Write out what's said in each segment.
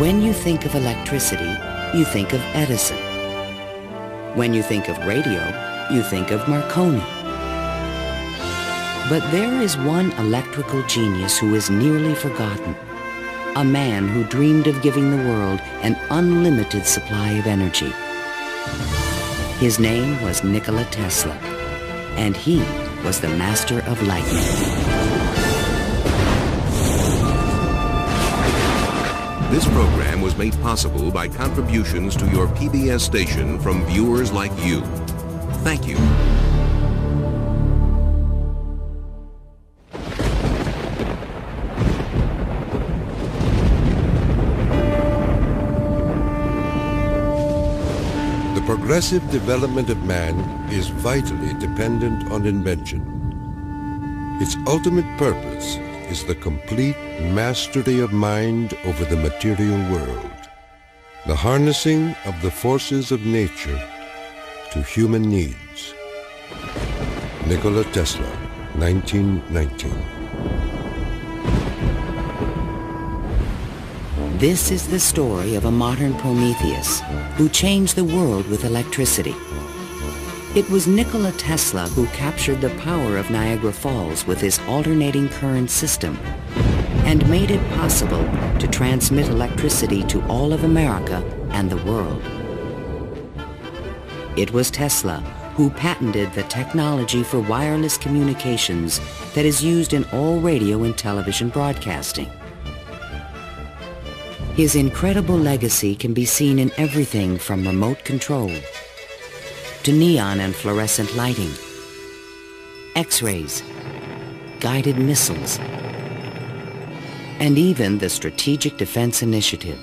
When you think of electricity, you think of Edison. When you think of radio, you think of Marconi. But there is one electrical genius who is nearly forgotten. A man who dreamed of giving the world an unlimited supply of energy. His name was Nikola Tesla, and he was the master of lightning. This program was made possible by contributions to your PBS station from viewers like you. Thank you. The progressive development of man is vitally dependent on invention. Its ultimate purpose is the complete mastery of mind over the material world, the harnessing of the forces of nature to human needs. Nikola Tesla, 1919. This is the story of a modern Prometheus who changed the world with electricity. It was Nikola Tesla who captured the power of Niagara Falls with his alternating current system and made it possible to transmit electricity to all of America and the world. It was Tesla who patented the technology for wireless communications that is used in all radio and television broadcasting. His incredible legacy can be seen in everything from remote control to neon and fluorescent lighting, X-rays, guided missiles, and even the Strategic Defense Initiative.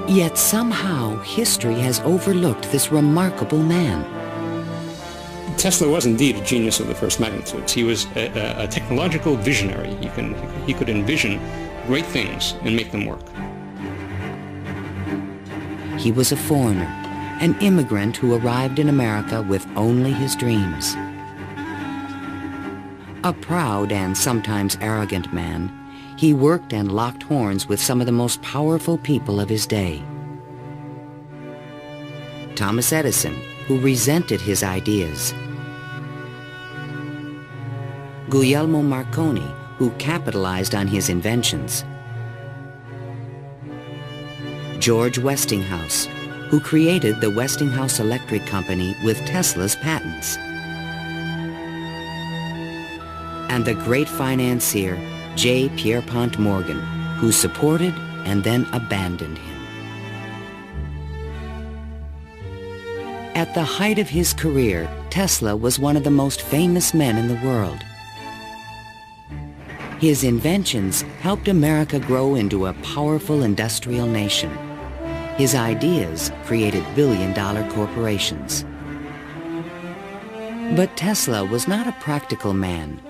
Yet somehow history has overlooked this remarkable man. Tesla was indeed a genius of the first magnitudes. He was a technological visionary. He could envision great things and make them work. He was a foreigner, an immigrant who arrived in America with only his dreams. A proud and sometimes arrogant man, he worked and locked horns with some of the most powerful people of his day. Thomas Edison, who resented his ideas. Guglielmo Marconi, who capitalized on his inventions. George Westinghouse, who created the Westinghouse Electric Company with Tesla's patents. And the great financier, J. Pierpont Morgan, who supported and then abandoned him. At the height of his career, Tesla was one of the most famous men in the world. His inventions helped America grow into a powerful industrial nation. His ideas created billion-dollar corporations. But Tesla was not a practical man.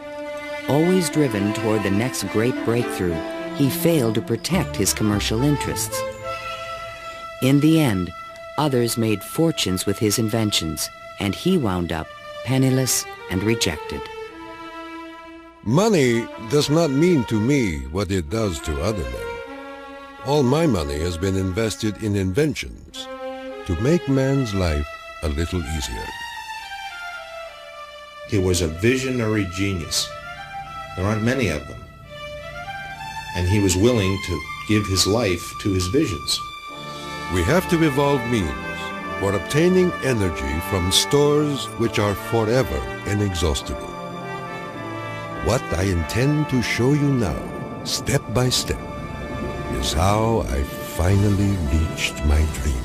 Always driven toward the next great breakthrough, he failed to protect his commercial interests. In the end, others made fortunes with his inventions, and he wound up penniless and rejected. Money does not mean to me what it does to other men. All my money has been invested in inventions to make man's life a little easier. He was a visionary genius. There aren't many of them. And he was willing to give his life to his visions. We have to evolve means for obtaining energy from stores which are forever inexhaustible. What I intend to show you now, step by step, is how I finally reached my dream.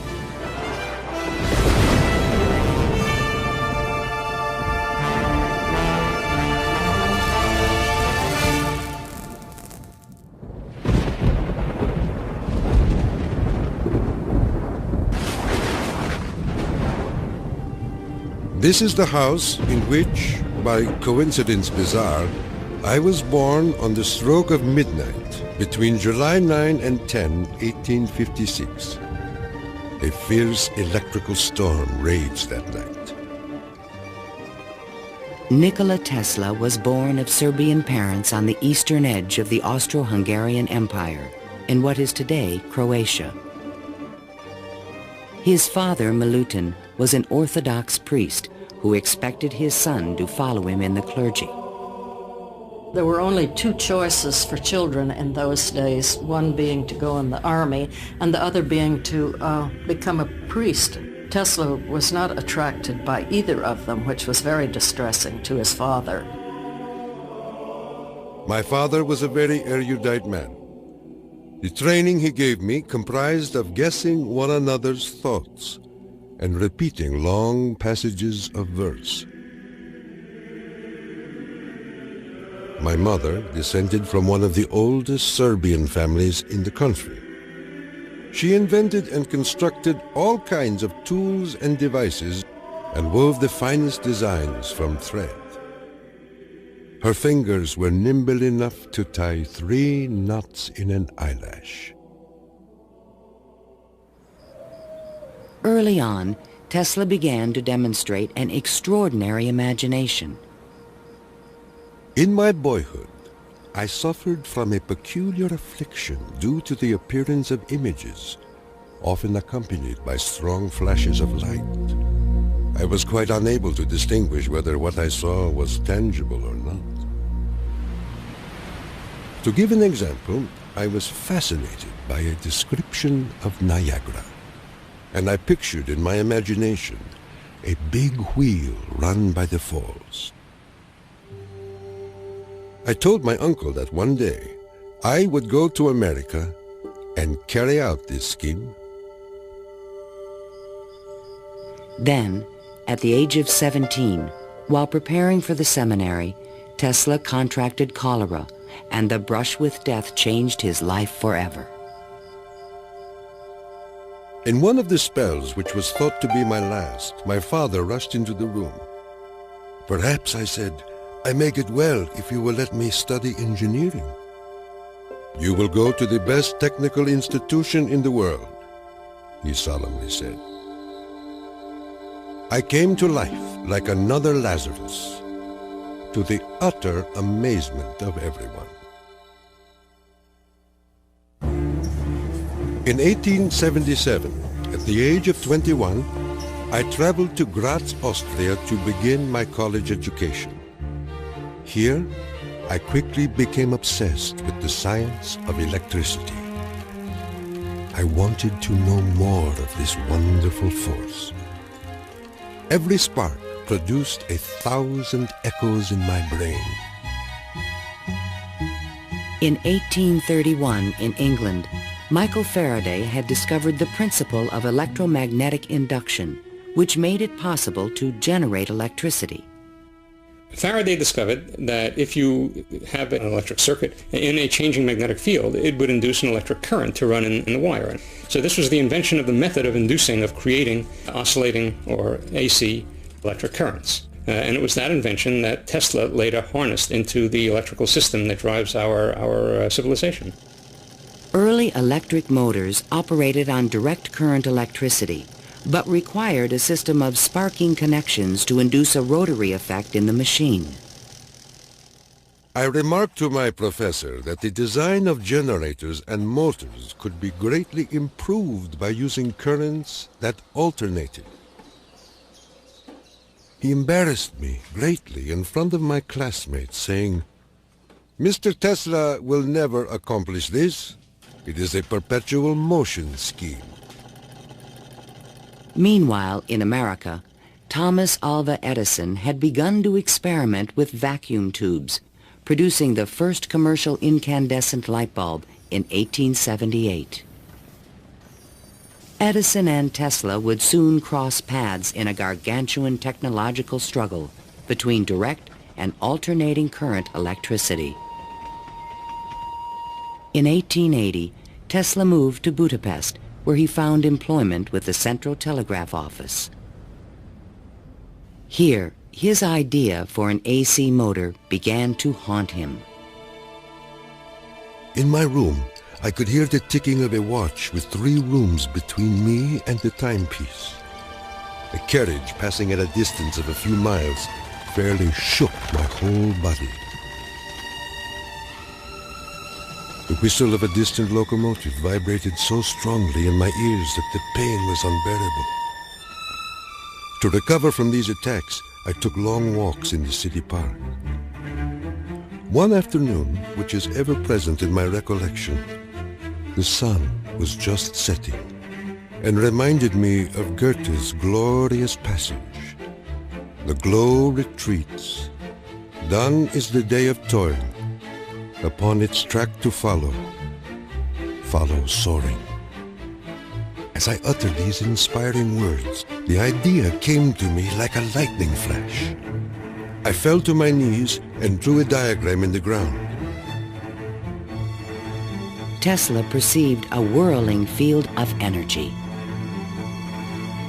This is the house in which, by coincidence bizarre, I was born on the stroke of midnight between July 9 and 10, 1856. A fierce electrical storm raged that night. Nikola Tesla was born of Serbian parents on the eastern edge of the Austro-Hungarian Empire in what is today Croatia. His father, Milutin, was an Orthodox priest who expected his son to follow him in the clergy. There were only two choices for children in those days, one being to go in the army and the other being to become a priest. Tesla was not attracted by either of them, which was very distressing to his father. My father was a very erudite man. The training he gave me comprised of guessing one another's thoughts and repeating long passages of verse. My mother descended from one of the oldest Serbian families in the country. She invented and constructed all kinds of tools and devices and wove the finest designs from thread. Her fingers were nimble enough to tie 3 knots in an eyelash. Early on, Tesla began to demonstrate an extraordinary imagination. In my boyhood, I suffered from a peculiar affliction due to the appearance of images, often accompanied by strong flashes of light. I was quite unable to distinguish whether what I saw was tangible or not. To give an example, I was fascinated by a description of Niagara, and I pictured in my imagination a big wheel run by the falls. I told my uncle that one day I would go to America and carry out this scheme. Then, at the age of 17, while preparing for the seminary, Tesla contracted cholera, and the brush with death changed his life forever. In one of the spells, which was thought to be my last, my father rushed into the room. "Perhaps," I said, "I may get well if you will let me study engineering." "You will go to the best technical institution in the world," he solemnly said. I came to life like another Lazarus, to the utter amazement of everyone. In 1877, at the age of 21, I traveled to Graz, Austria to begin my college education. Here, I quickly became obsessed with the science of electricity. I wanted to know more of this wonderful force. Every spark produced 1,000 echoes in my brain. In 1831, in England, Michael Faraday had discovered the principle of electromagnetic induction, which made it possible to generate electricity. Faraday discovered that if you have an electric circuit in a changing magnetic field, it would induce an electric current to run in the wire. So this was the invention of the method of creating oscillating or AC electric currents. And it was that invention that Tesla later harnessed into the electrical system that drives our civilization. Early electric motors operated on direct current electricity, but required a system of sparking connections to induce a rotary effect in the machine. I remarked to my professor that the design of generators and motors could be greatly improved by using currents that alternated. He embarrassed me greatly in front of my classmates, saying, "Mr. Tesla will never accomplish this. It is a perpetual motion scheme." Meanwhile, in America, Thomas Alva Edison had begun to experiment with vacuum tubes, producing the first commercial incandescent light bulb in 1878. Edison and Tesla would soon cross paths in a gargantuan technological struggle between direct and alternating current electricity. In 1880, Tesla moved to Budapest, where he found employment with the Central Telegraph Office. Here, his idea for an AC motor began to haunt him. In my room, I could hear the ticking of a watch with 3 rooms between me and the timepiece. A carriage passing at a distance of a few miles fairly shook my whole body. The whistle of a distant locomotive vibrated so strongly in my ears that the pain was unbearable. To recover from these attacks, I took long walks in the city park. One afternoon, which is ever present in my recollection, the sun was just setting and reminded me of Goethe's glorious passage. The glow retreats. Done is the day of toil. Upon its track to follow soaring. As I uttered these inspiring words, the idea came to me like a lightning flash. I fell to my knees and drew a diagram in the ground. Tesla perceived a whirling field of energy.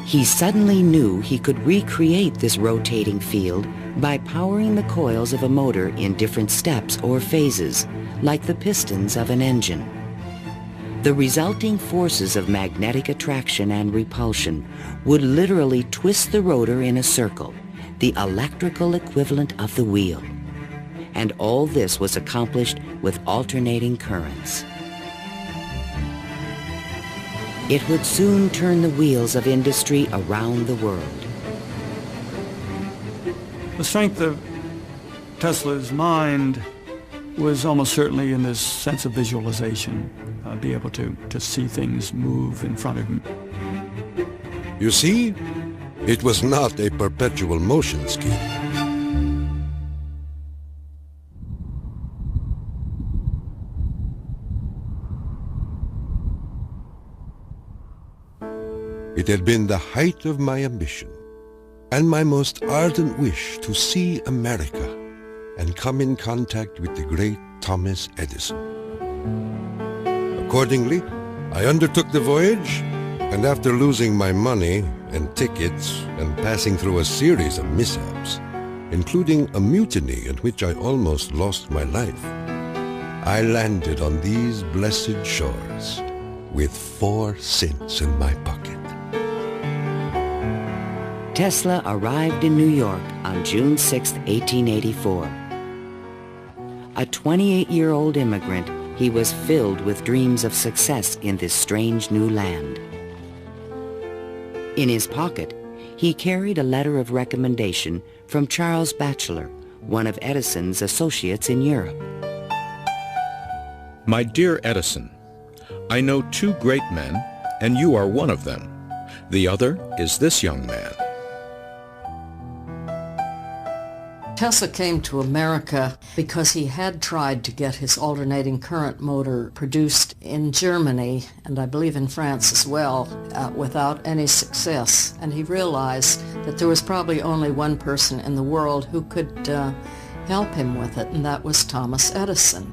He suddenly knew he could recreate this rotating field by powering the coils of a motor in different steps or phases, like the pistons of an engine. The resulting forces of magnetic attraction and repulsion would literally twist the rotor in a circle, the electrical equivalent of the wheel. And all this was accomplished with alternating currents. It would soon turn the wheels of industry around the world. The strength of Tesla's mind was almost certainly in this sense of visualization, be able to see things move in front of him. You see, it was not a perpetual motion scheme. It had been the height of my ambition and my most ardent wish to see America and come in contact with the great Thomas Edison. Accordingly, I undertook the voyage, and after losing my money and tickets and passing through a series of mishaps, including a mutiny in which I almost lost my life, I landed on these blessed shores with 4 cents in my pocket. Tesla arrived in New York on June 6, 1884. A 28-year-old immigrant, he was filled with dreams of success in this strange new land. In his pocket, he carried a letter of recommendation from Charles Batchelor, one of Edison's associates in Europe. My dear Edison, I know 2 great men, and you are one of them. The other is this young man. Tesla came to America because he had tried to get his alternating current motor produced in Germany, and I believe in France as well, without any success. And he realized that there was probably only one person in the world who could help him with it, and that was Thomas Edison.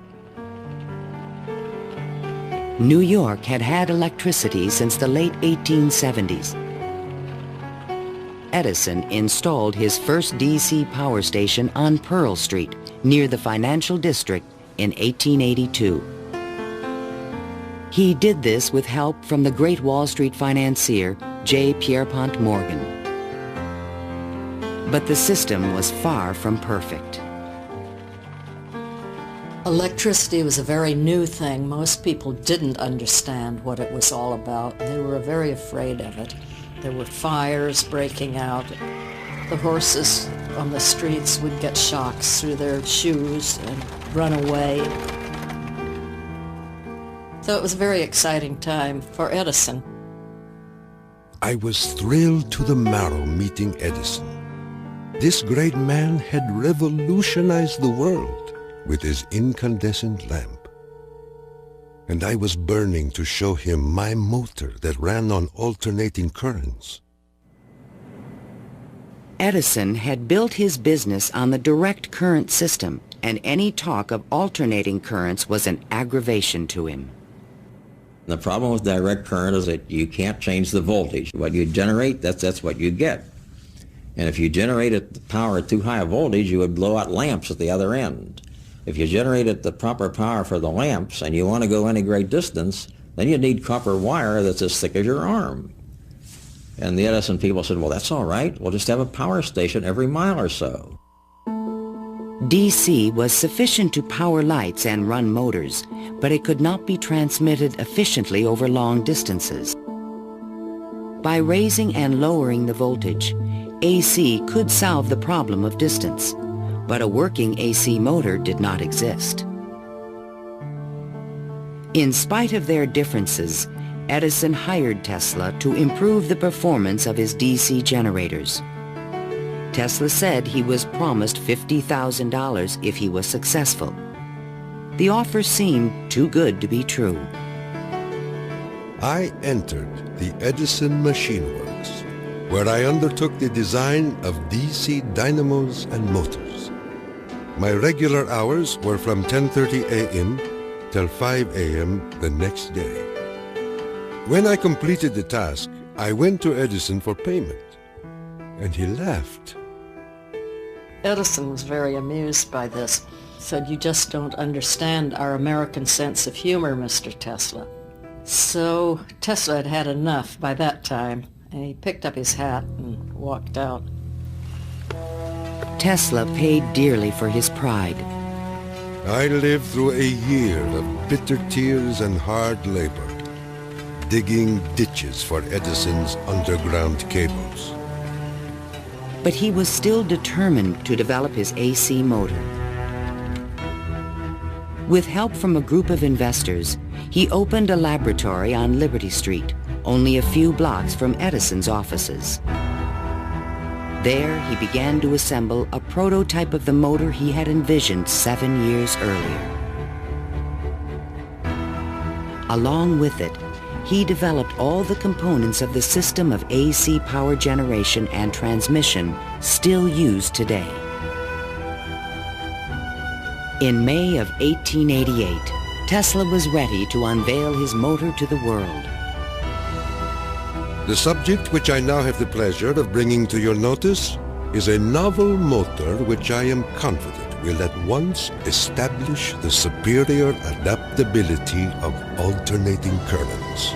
New York had had electricity since the late 1870s. Edison installed his first DC power station on Pearl Street, near the financial district, in 1882. He did this with help from the great Wall Street financier J. Pierpont Morgan. But the system was far from perfect. Electricity was a very new thing. Most people didn't understand what it was all about. They were very afraid of it. There were fires breaking out. The horses on the streets would get shocks through their shoes and run away. So it was a very exciting time for Edison. I was thrilled to the marrow meeting Edison. This great man had revolutionized the world with his incandescent lamp. And I was burning to show him my motor that ran on alternating currents. Edison had built his business on the direct current system, and any talk of alternating currents was an aggravation to him. The problem with direct current is that you can't change the voltage. What you generate, that's what you get. And if you generated the power at too high a voltage, you would blow out lamps at the other end. If you generated the proper power for the lamps and you want to go any great distance, then you need copper wire that's as thick as your arm. And the Edison people said, well, that's all right. We'll just have a power station every mile or so. DC was sufficient to power lights and run motors, but it could not be transmitted efficiently over long distances. By raising and lowering the voltage, AC could solve the problem of distance, but a working AC motor did not exist. In spite of their differences, Edison hired Tesla to improve the performance of his DC generators. Tesla said he was promised $50,000 if he was successful. The offer seemed too good to be true. I entered the Edison Machine Works, where I undertook the design of DC dynamos and motors. My regular hours were from 10:30 a.m. till 5 a.m. the next day. When I completed the task, I went to Edison for payment, and he laughed. Edison was very amused by this. Said, "You just don't understand our American sense of humor, Mr. Tesla." So Tesla had had enough by that time, and he picked up his hat and walked out. Tesla paid dearly for his pride. I lived through a year of bitter tears and hard labor, digging ditches for Edison's underground cables. But he was still determined to develop his AC motor. With help from a group of investors, he opened a laboratory on Liberty Street, only a few blocks from Edison's offices. There, he began to assemble a prototype of the motor he had envisioned 7 years earlier. Along with it, he developed all the components of the system of AC power generation and transmission still used today. In May of 1888, Tesla was ready to unveil his motor to the world. The subject which I now have the pleasure of bringing to your notice is a novel motor which I am confident will at once establish the superior adaptability of alternating currents.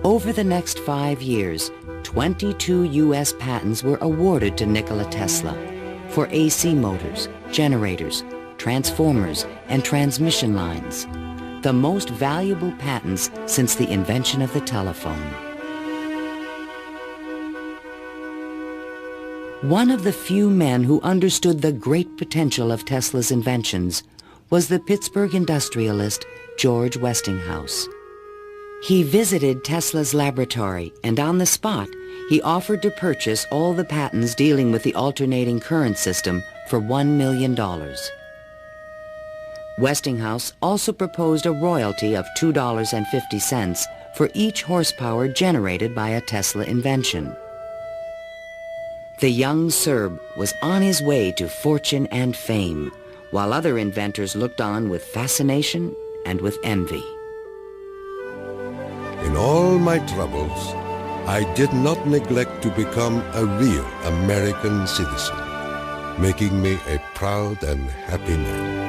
Over the next 5 years, 22 U.S. patents were awarded to Nikola Tesla for AC motors, generators, transformers, and transmission lines, the most valuable patents since the invention of the telephone. One of the few men who understood the great potential of Tesla's inventions was the Pittsburgh industrialist George Westinghouse. He visited Tesla's laboratory, and on the spot, he offered to purchase all the patents dealing with the alternating current system for $1 million. Westinghouse also proposed a royalty of $2.50 for each horsepower generated by a Tesla invention. The young Serb was on his way to fortune and fame, while other inventors looked on with fascination and with envy. In all my troubles, I did not neglect to become a real American citizen, making me a proud and happy man.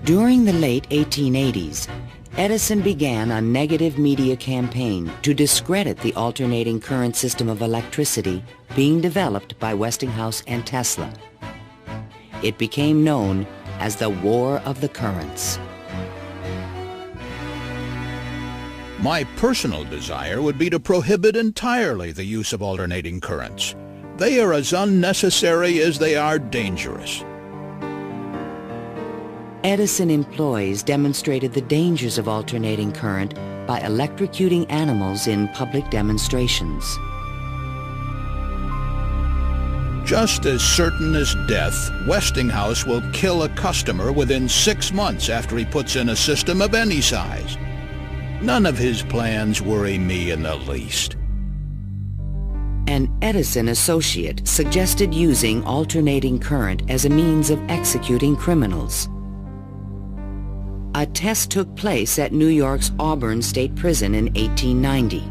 During the late 1880s, Edison began a negative media campaign to discredit the alternating current system of electricity being developed by Westinghouse and Tesla. It became known as the War of the Currents. My personal desire would be to prohibit entirely the use of alternating currents. They are as unnecessary as they are dangerous. Edison employees demonstrated the dangers of alternating current by electrocuting animals in public demonstrations. Just as certain as death, Westinghouse will kill a customer within 6 months after he puts in a system of any size. None of his plans worry me in the least. An Edison associate suggested using alternating current as a means of executing criminals. A test took place at New York's Auburn State Prison in 1890.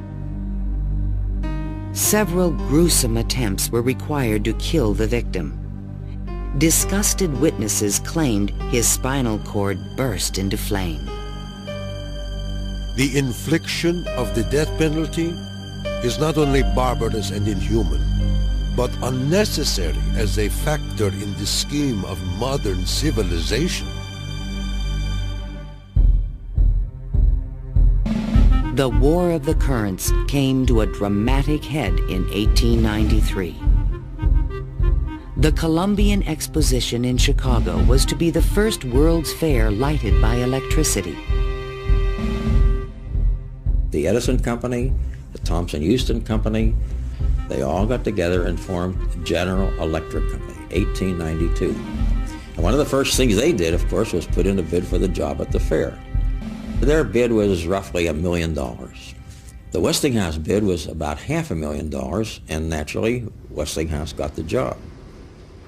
Several gruesome attempts were required to kill the victim. disgusted witnesses claimed his spinal cord burst into flame. The infliction of the death penalty is not only barbarous and inhuman, but unnecessary as a factor in the scheme of modern civilization. The War of the Currents came to a dramatic head in 1893. The Columbian Exposition in Chicago was to be the first World's Fair lighted by electricity. The Edison Company, the Thomson-Houston Company, they all got together and formed General Electric Company, 1892. And one of the first things they did, of course, was put in a bid for the job at the fair. Their bid was roughly $1 million. The Westinghouse bid was about $500,000, and naturally, Westinghouse got the job.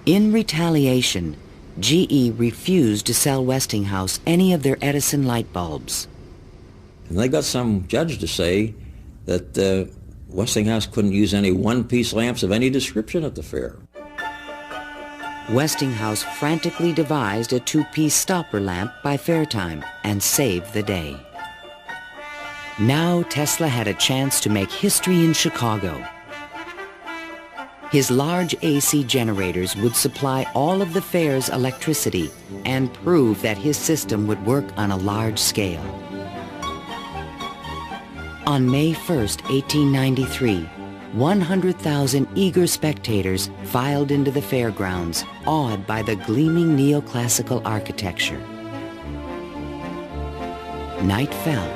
In retaliation, GE refused to sell Westinghouse any of their Edison light bulbs. And they got some judge to say that Westinghouse couldn't use any one-piece lamps of any description at the fair. Westinghouse frantically devised a two-piece stopper lamp by fair time and saved the day. Now Tesla had a chance to make history in Chicago. His large AC generators would supply all of the fair's electricity and prove that his system would work on a large scale. On May 1st, 1893, 100,000 eager spectators filed into the fairgrounds, awed by the gleaming neoclassical architecture. Night fell.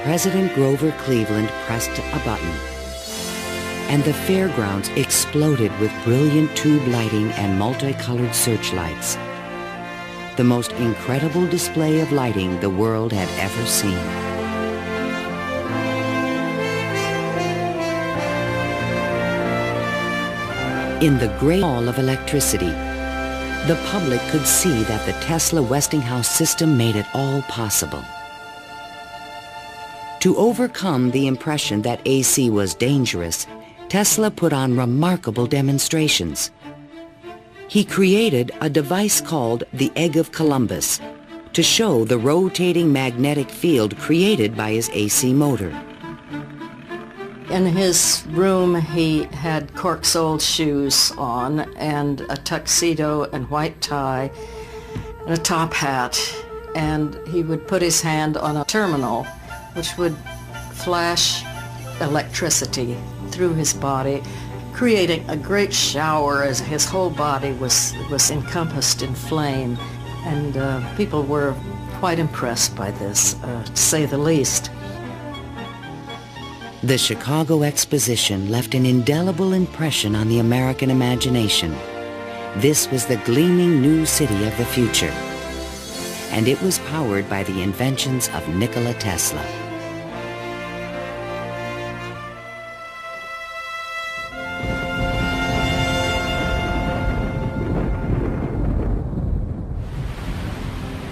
President Grover Cleveland pressed a button, and the fairgrounds exploded with brilliant tube lighting and multicolored searchlights. The most incredible display of lighting the world had ever seen. In the great hall of electricity, the public could see that the Tesla-Westinghouse system made it all possible. To overcome the impression that AC was dangerous, Tesla put on remarkable demonstrations. He created a device called the Egg of Columbus to show the rotating magnetic field created by his AC motor. In his room, he had cork-soled shoes on and a tuxedo and white tie and a top hat, and he would put his hand on a terminal which would flash electricity through his body, creating a great shower as his whole body was encompassed in flame, and people were quite impressed by this, to say the least. The Chicago Exposition left an indelible impression on the American imagination. This was the gleaming new city of the future, and it was powered by the inventions of Nikola Tesla.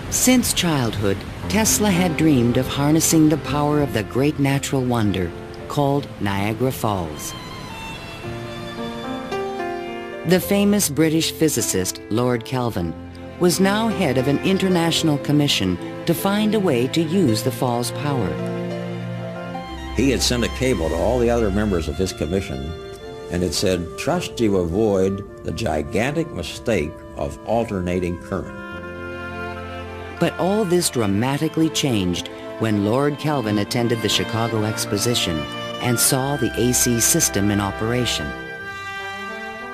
Since childhood, Tesla had dreamed of harnessing the power of the great natural wonder called Niagara Falls. The famous British physicist, Lord Kelvin, was now head of an international commission to find a way to use the fall's power. He had sent a cable to all the other members of his commission, and it said, "Trust you avoid the gigantic mistake of alternating current." But all this dramatically changed when Lord Kelvin attended the Chicago Exposition and saw the AC system in operation.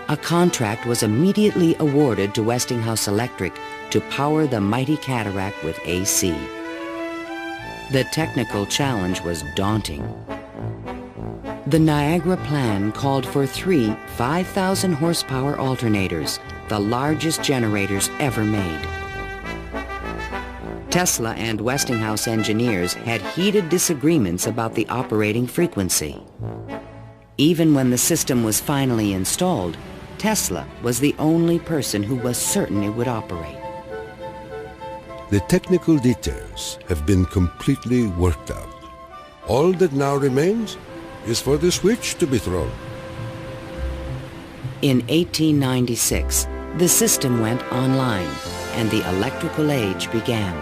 A contract was immediately awarded to Westinghouse Electric to power the mighty cataract with AC. The technical challenge was daunting. The Niagara plan called for 3 5,000 horsepower alternators, the largest generators ever made. Tesla and Westinghouse engineers had heated disagreements about the operating frequency. Even when the system was finally installed, Tesla was the only person who was certain it would operate. The technical details have been completely worked out. All that now remains is for the switch to be thrown. In 1896, The system went online, and the electrical age began.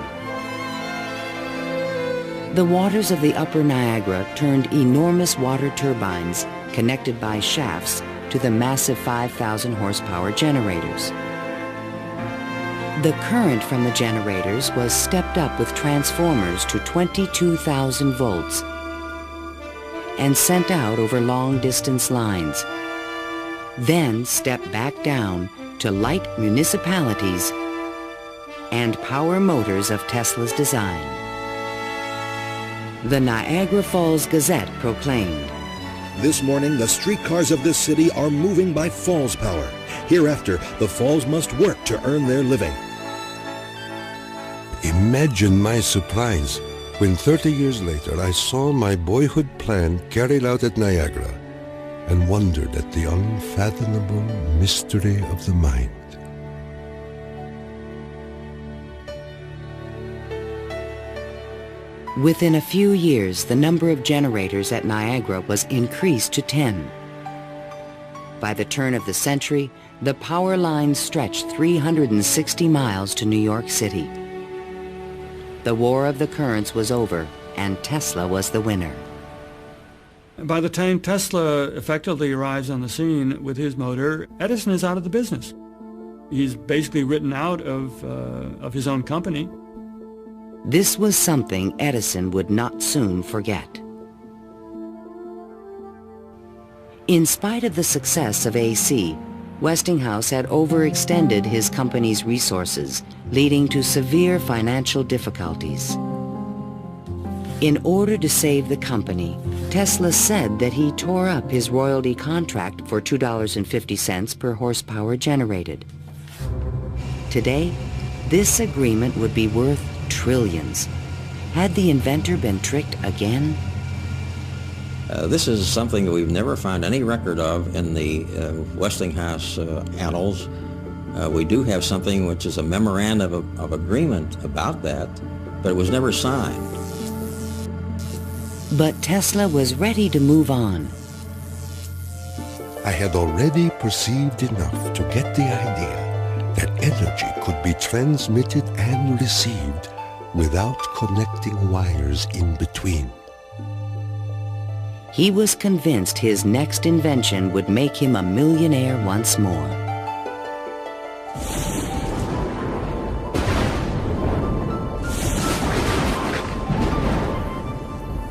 The waters of the upper Niagara turned enormous water turbines connected by shafts to the massive 5,000 horsepower generators. The current from the generators was stepped up with transformers to 22,000 volts and sent out over long-distance lines, then stepped back down to light municipalities and power motors of Tesla's design. The Niagara Falls Gazette proclaimed, "This morning, the streetcars of this city are moving by Falls power. Hereafter, the Falls must work to earn their living." Imagine my surprise when 30 years later I saw my boyhood plan carried out at Niagara and wondered at the unfathomable mystery of the mind. Within a few years, the number of generators at Niagara was increased to 10. By the turn of the century, the power lines stretched 360 miles to New York City. The War of the Currents was over, and Tesla was the winner. By the time Tesla effectively arrives on the scene with his motor, Edison is out of the business. He's basically written out of his own company. This was something Edison would not soon forget. In spite of the success of AC, Westinghouse had overextended his company's resources, leading to severe financial difficulties. In order to save the company, Tesla said that he tore up his royalty contract for $2.50 per horsepower generated. Today, this agreement would be worth trillions. Had the inventor been tricked again? This is something that we've never found any record of in the Westinghouse annals. We do have something which is a memorandum of agreement about that, but it was never signed. But Tesla was ready to move on. I had already perceived enough to get the idea that energy could be transmitted and received without connecting wires in between. He was convinced his next invention would make him a millionaire once more.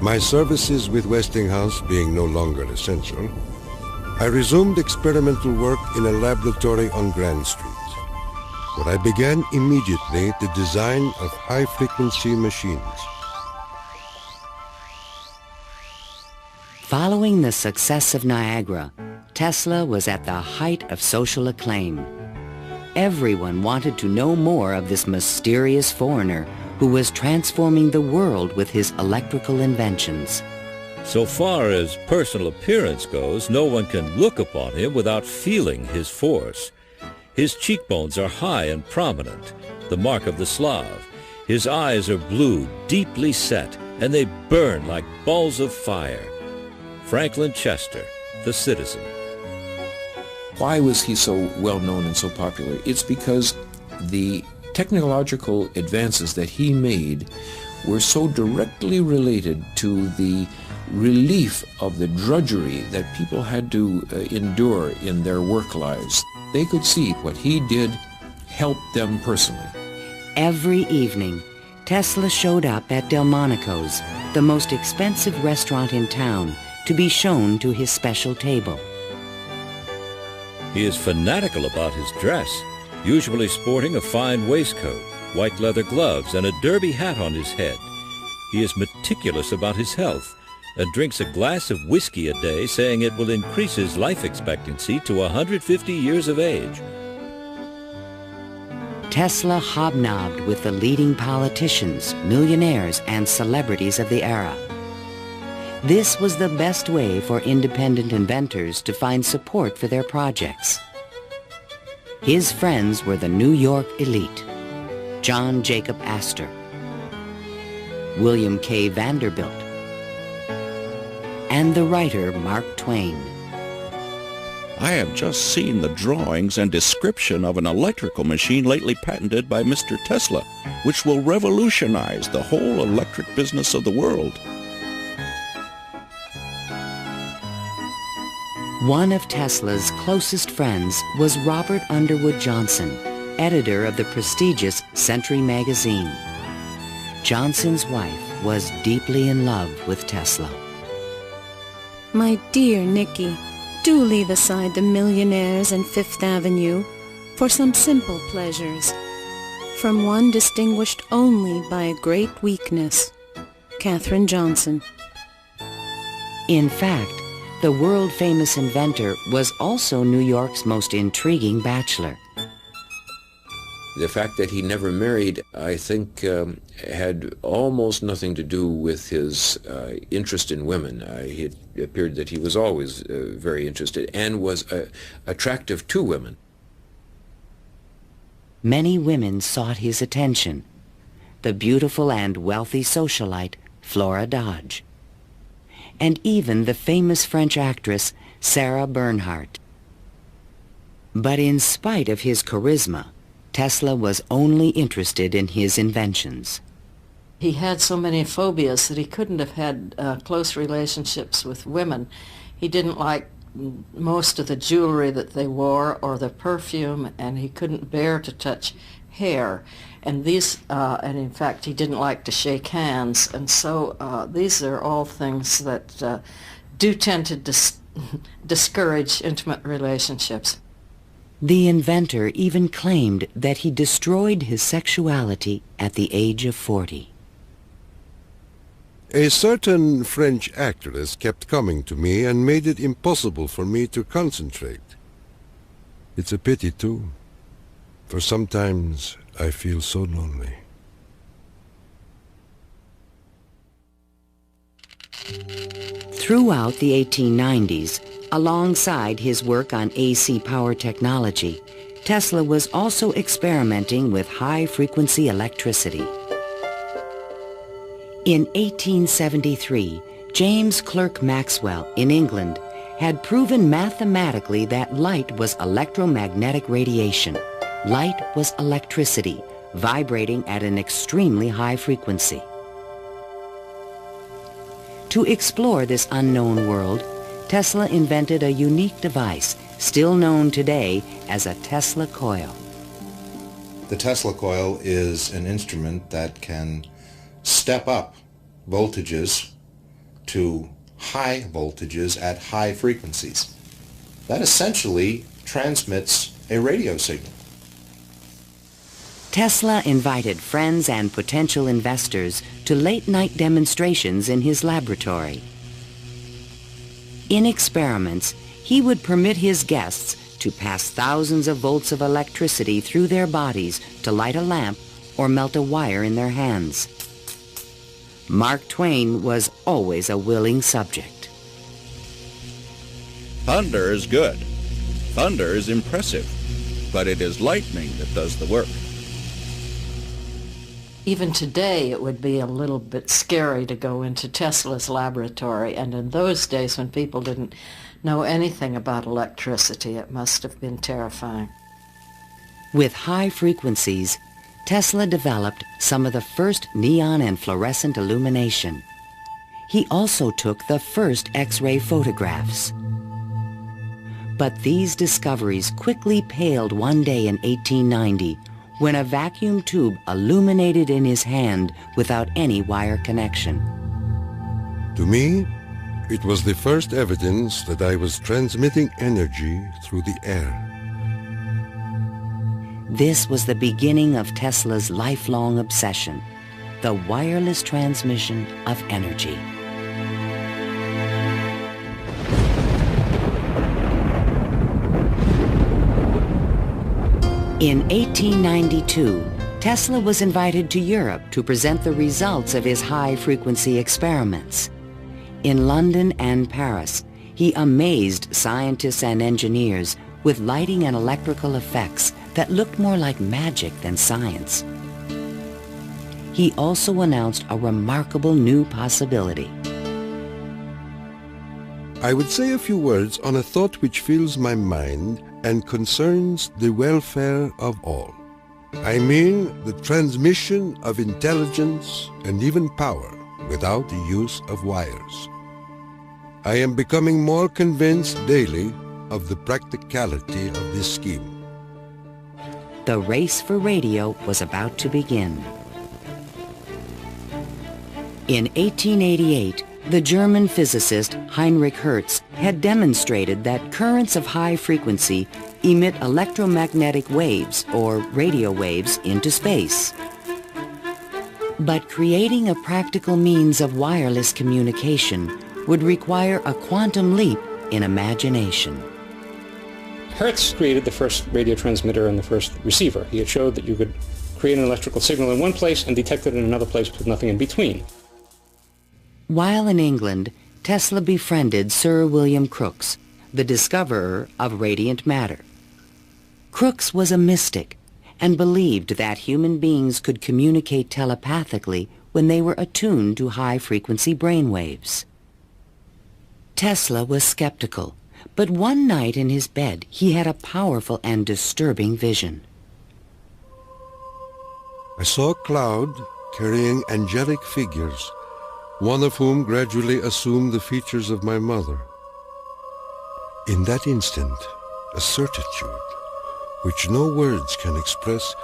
My services with Westinghouse being no longer essential, I resumed experimental work in a laboratory on Grand Street, where I began immediately the design of high-frequency machines. Following the success of Niagara, Tesla was at the height of social acclaim. Everyone wanted to know more of this mysterious foreigner who was transforming the world with his electrical inventions. So far as personal appearance goes, no one can look upon him without feeling his force. His cheekbones are high and prominent, the mark of the Slav. His eyes are blue, deeply set, and they burn like balls of fire. Franklin Chester, the Citizen. Why was he so well known and so popular? It's because the technological advances that he made were so directly related to the relief of the drudgery that people had to endure in their work lives. They could see what he did helped them personally. Every evening, Tesla showed up at Delmonico's, the most expensive restaurant in town, to be shown to his special table. He is fanatical about his dress, usually sporting a fine waistcoat, white leather gloves, and a derby hat on his head. He is meticulous about his health and drinks a glass of whiskey a day, saying it will increase his life expectancy to 150 years of age. Tesla hobnobbed with the leading politicians, millionaires, and celebrities of the era. This was the best way for independent inventors to find support for their projects. His friends were the New York elite, John Jacob Astor, William K. Vanderbilt, and the writer Mark Twain. I have just seen the drawings and description of an electrical machine lately patented by Mr. Tesla, which will revolutionize the whole electric business of the world. One of Tesla's closest friends was Robert Underwood Johnson, editor of the prestigious Century magazine. Johnson's wife was deeply in love with Tesla. My dear Nicky, do leave aside the millionaires and Fifth Avenue for some simple pleasures. From one distinguished only by a great weakness, Katherine Johnson. In fact, the world-famous inventor was also New York's most intriguing bachelor. The fact that he never married, I think, had almost nothing to do with his interest in women. It appeared that he was always very interested and was attractive to women. Many women sought his attention. The beautiful and wealthy socialite Flora Dodge, and even the famous French actress Sarah Bernhardt. But in spite of his charisma, Tesla was only interested in his inventions. He had so many phobias that he couldn't have had close relationships with women. He didn't like most of the jewelry that they wore or the perfume, and he couldn't bear to touch hair. And and in fact, he didn't like to shake hands. And so these are all things that do tend to discourage intimate relationships. The inventor even claimed that he destroyed his sexuality at the age of 40. A certain French actress kept coming to me and made it impossible for me to concentrate. It's a pity, too, for sometimes I feel so lonely. Throughout the 1890s, alongside his work on AC power technology, Tesla was also experimenting with high-frequency electricity. In 1873, James Clerk Maxwell in England had proven mathematically that light was electromagnetic radiation. Light was electricity, vibrating at an extremely high frequency. To explore this unknown world, Tesla invented a unique device, still known today as a Tesla coil. The Tesla coil is an instrument that can step up voltages to high voltages at high frequencies. That essentially transmits a radio signal. Tesla invited friends and potential investors to late-night demonstrations in his laboratory. In experiments, he would permit his guests to pass thousands of volts of electricity through their bodies to light a lamp or melt a wire in their hands. Mark Twain was always a willing subject. Thunder is good. Thunder is impressive. But it is lightning that does the work. Even today, it would be a little bit scary to go into Tesla's laboratory, and in those days when people didn't know anything about electricity, it must have been terrifying. With high frequencies, Tesla developed some of the first neon and fluorescent illumination. He also took the first X-ray photographs. But these discoveries quickly paled one day in 1890 when a vacuum tube illuminated in his hand without any wire connection. To me, it was the first evidence that I was transmitting energy through the air. This was the beginning of Tesla's lifelong obsession, the wireless transmission of energy. In 1892, Tesla was invited to Europe to present the results of his high-frequency experiments. In London and Paris, he amazed scientists and engineers with lighting and electrical effects that looked more like magic than science. He also announced a remarkable new possibility. I would say a few words on a thought which fills my mind and concerns the welfare of all. I mean the transmission of intelligence and even power without the use of wires. I am becoming more convinced daily of the practicality of this scheme. The race for radio was about to begin. In 1888, the German physicist Heinrich Hertz had demonstrated that currents of high frequency emit electromagnetic waves, or radio waves, into space. But creating a practical means of wireless communication would require a quantum leap in imagination. Hertz created the first radio transmitter and the first receiver. He had showed that you could create an electrical signal in one place and detect it in another place with nothing in between. While in England, Tesla befriended Sir William Crookes, the discoverer of radiant matter. Crookes was a mystic and believed that human beings could communicate telepathically when they were attuned to high-frequency brainwaves. Tesla was skeptical, but one night in his bed he had a powerful and disturbing vision. I saw a cloud carrying angelic figures, one of whom gradually assumed the features of my mother. In that instant, a certitude, which no words can express,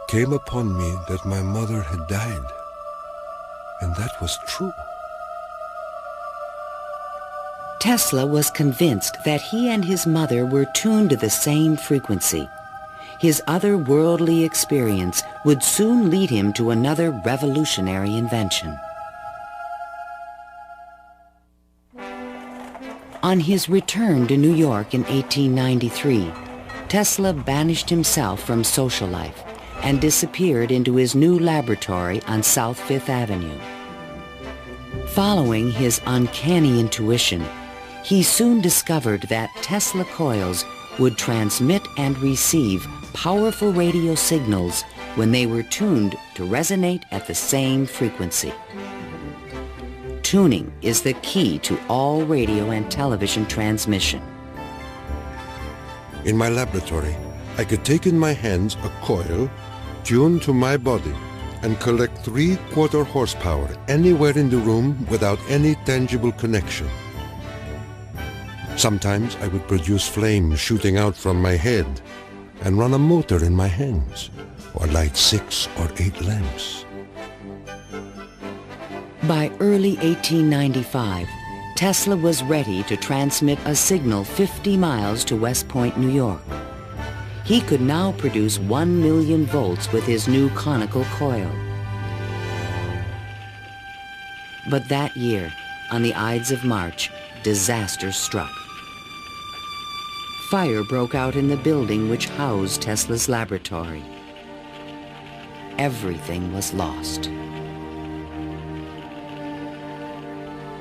came upon me that my mother had died. And that was true. Tesla was convinced that he and his mother were tuned to the same frequency. His otherworldly experience would soon lead him to another revolutionary invention. On his return to New York in 1893, Tesla banished himself from social life and disappeared into his new laboratory on South Fifth Avenue. Following his uncanny intuition, he soon discovered that Tesla coils would transmit and receive powerful radio signals when they were tuned to resonate at the same frequency. Tuning is the key to all radio and television transmission. In my laboratory, I could take in my hands a coil tuned to my body and collect 3/4 horsepower anywhere in the room without any tangible connection. Sometimes I would produce flames shooting out from my head and run a motor in my hands, or light 6 or 8 lamps. By early 1895, Tesla was ready to transmit a signal 50 miles to West Point, New York. He could now produce 1 million volts with his new conical coil. But that year, on the Ides of March, disaster struck. Fire broke out in the building which housed Tesla's laboratory. Everything was lost.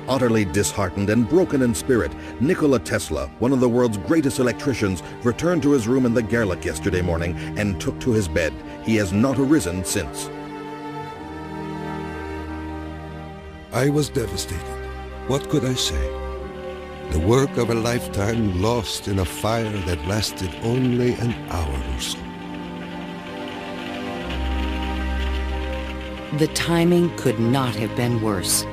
Utterly disheartened and broken in spirit, Nikola Tesla, one of the world's greatest electricians, returned to his room in the Gerlach yesterday morning and took to his bed. He has not arisen since. I was devastated. What could I say? The work of a lifetime lost in a fire that lasted only an hour or so. The timing could not have been worse.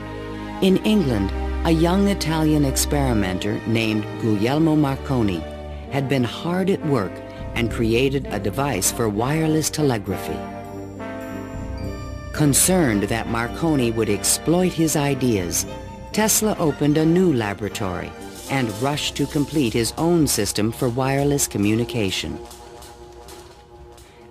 In England, a young Italian experimenter named Guglielmo Marconi had been hard at work and created a device for wireless telegraphy. Concerned that Marconi would exploit his ideas, Tesla opened a new laboratory and rushed to complete his own system for wireless communication.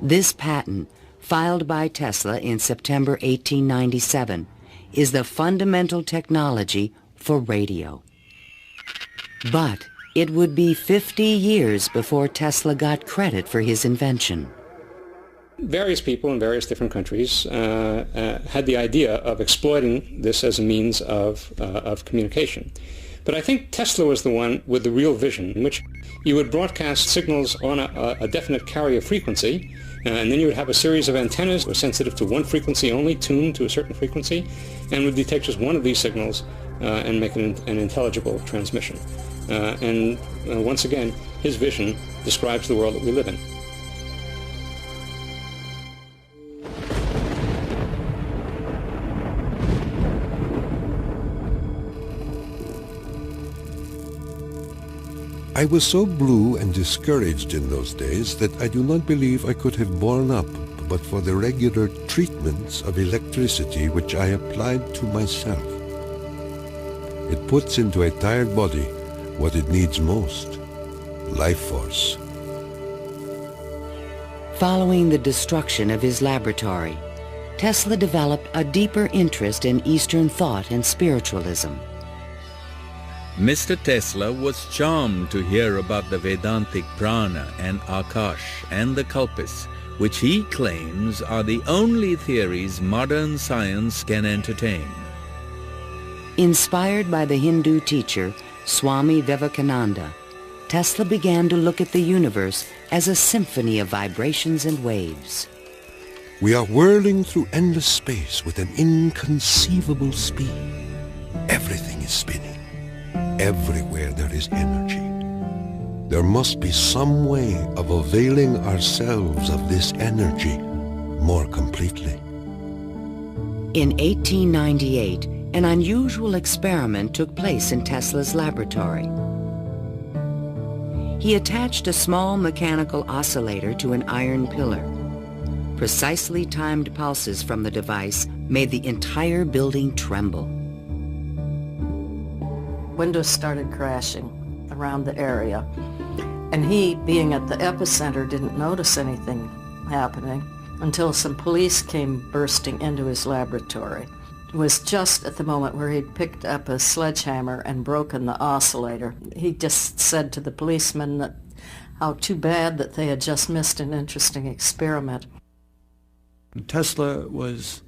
This patent, filed by Tesla in September 1897, is the fundamental technology for radio. But it would be 50 years before Tesla got credit for his invention. Various people in various different countries had the idea of exploiting this as a means of communication. But I think Tesla was the one with the real vision, in which you would broadcast signals on a definite carrier frequency, and then you would have a series of antennas that were sensitive to one frequency only, tuned to a certain frequency, and would detect just one of these signals and make it an intelligible transmission. And once again, his vision describes the world that we live in. I was so blue and discouraged in those days that I do not believe I could have borne up but for the regular treatments of electricity which I applied to myself. It puts into a tired body what it needs most, life force. Following the destruction of his laboratory, Tesla developed a deeper interest in Eastern thought and spiritualism. Mr. Tesla was charmed to hear about the Vedantic prana and Akash and the Kalpis, which he claims are the only theories modern science can entertain. Inspired by the Hindu teacher Swami Vivekananda, Tesla began to look at the universe as a symphony of vibrations and waves. We are whirling through endless space with an inconceivable speed. Everything is spinning. Everywhere there is energy. There must be some way of availing ourselves of this energy more completely. In 1898, an unusual experiment took place in Tesla's laboratory. He attached a small mechanical oscillator to an iron pillar. Precisely timed pulses from the device made the entire building tremble. Windows started crashing around the area, and he, being at the epicenter, didn't notice anything happening until some police came bursting into his laboratory. It was just at the moment where he'd picked up a sledgehammer and broken the oscillator. He just said to the policemen that how too bad that they had just missed an interesting experiment. Tesla was,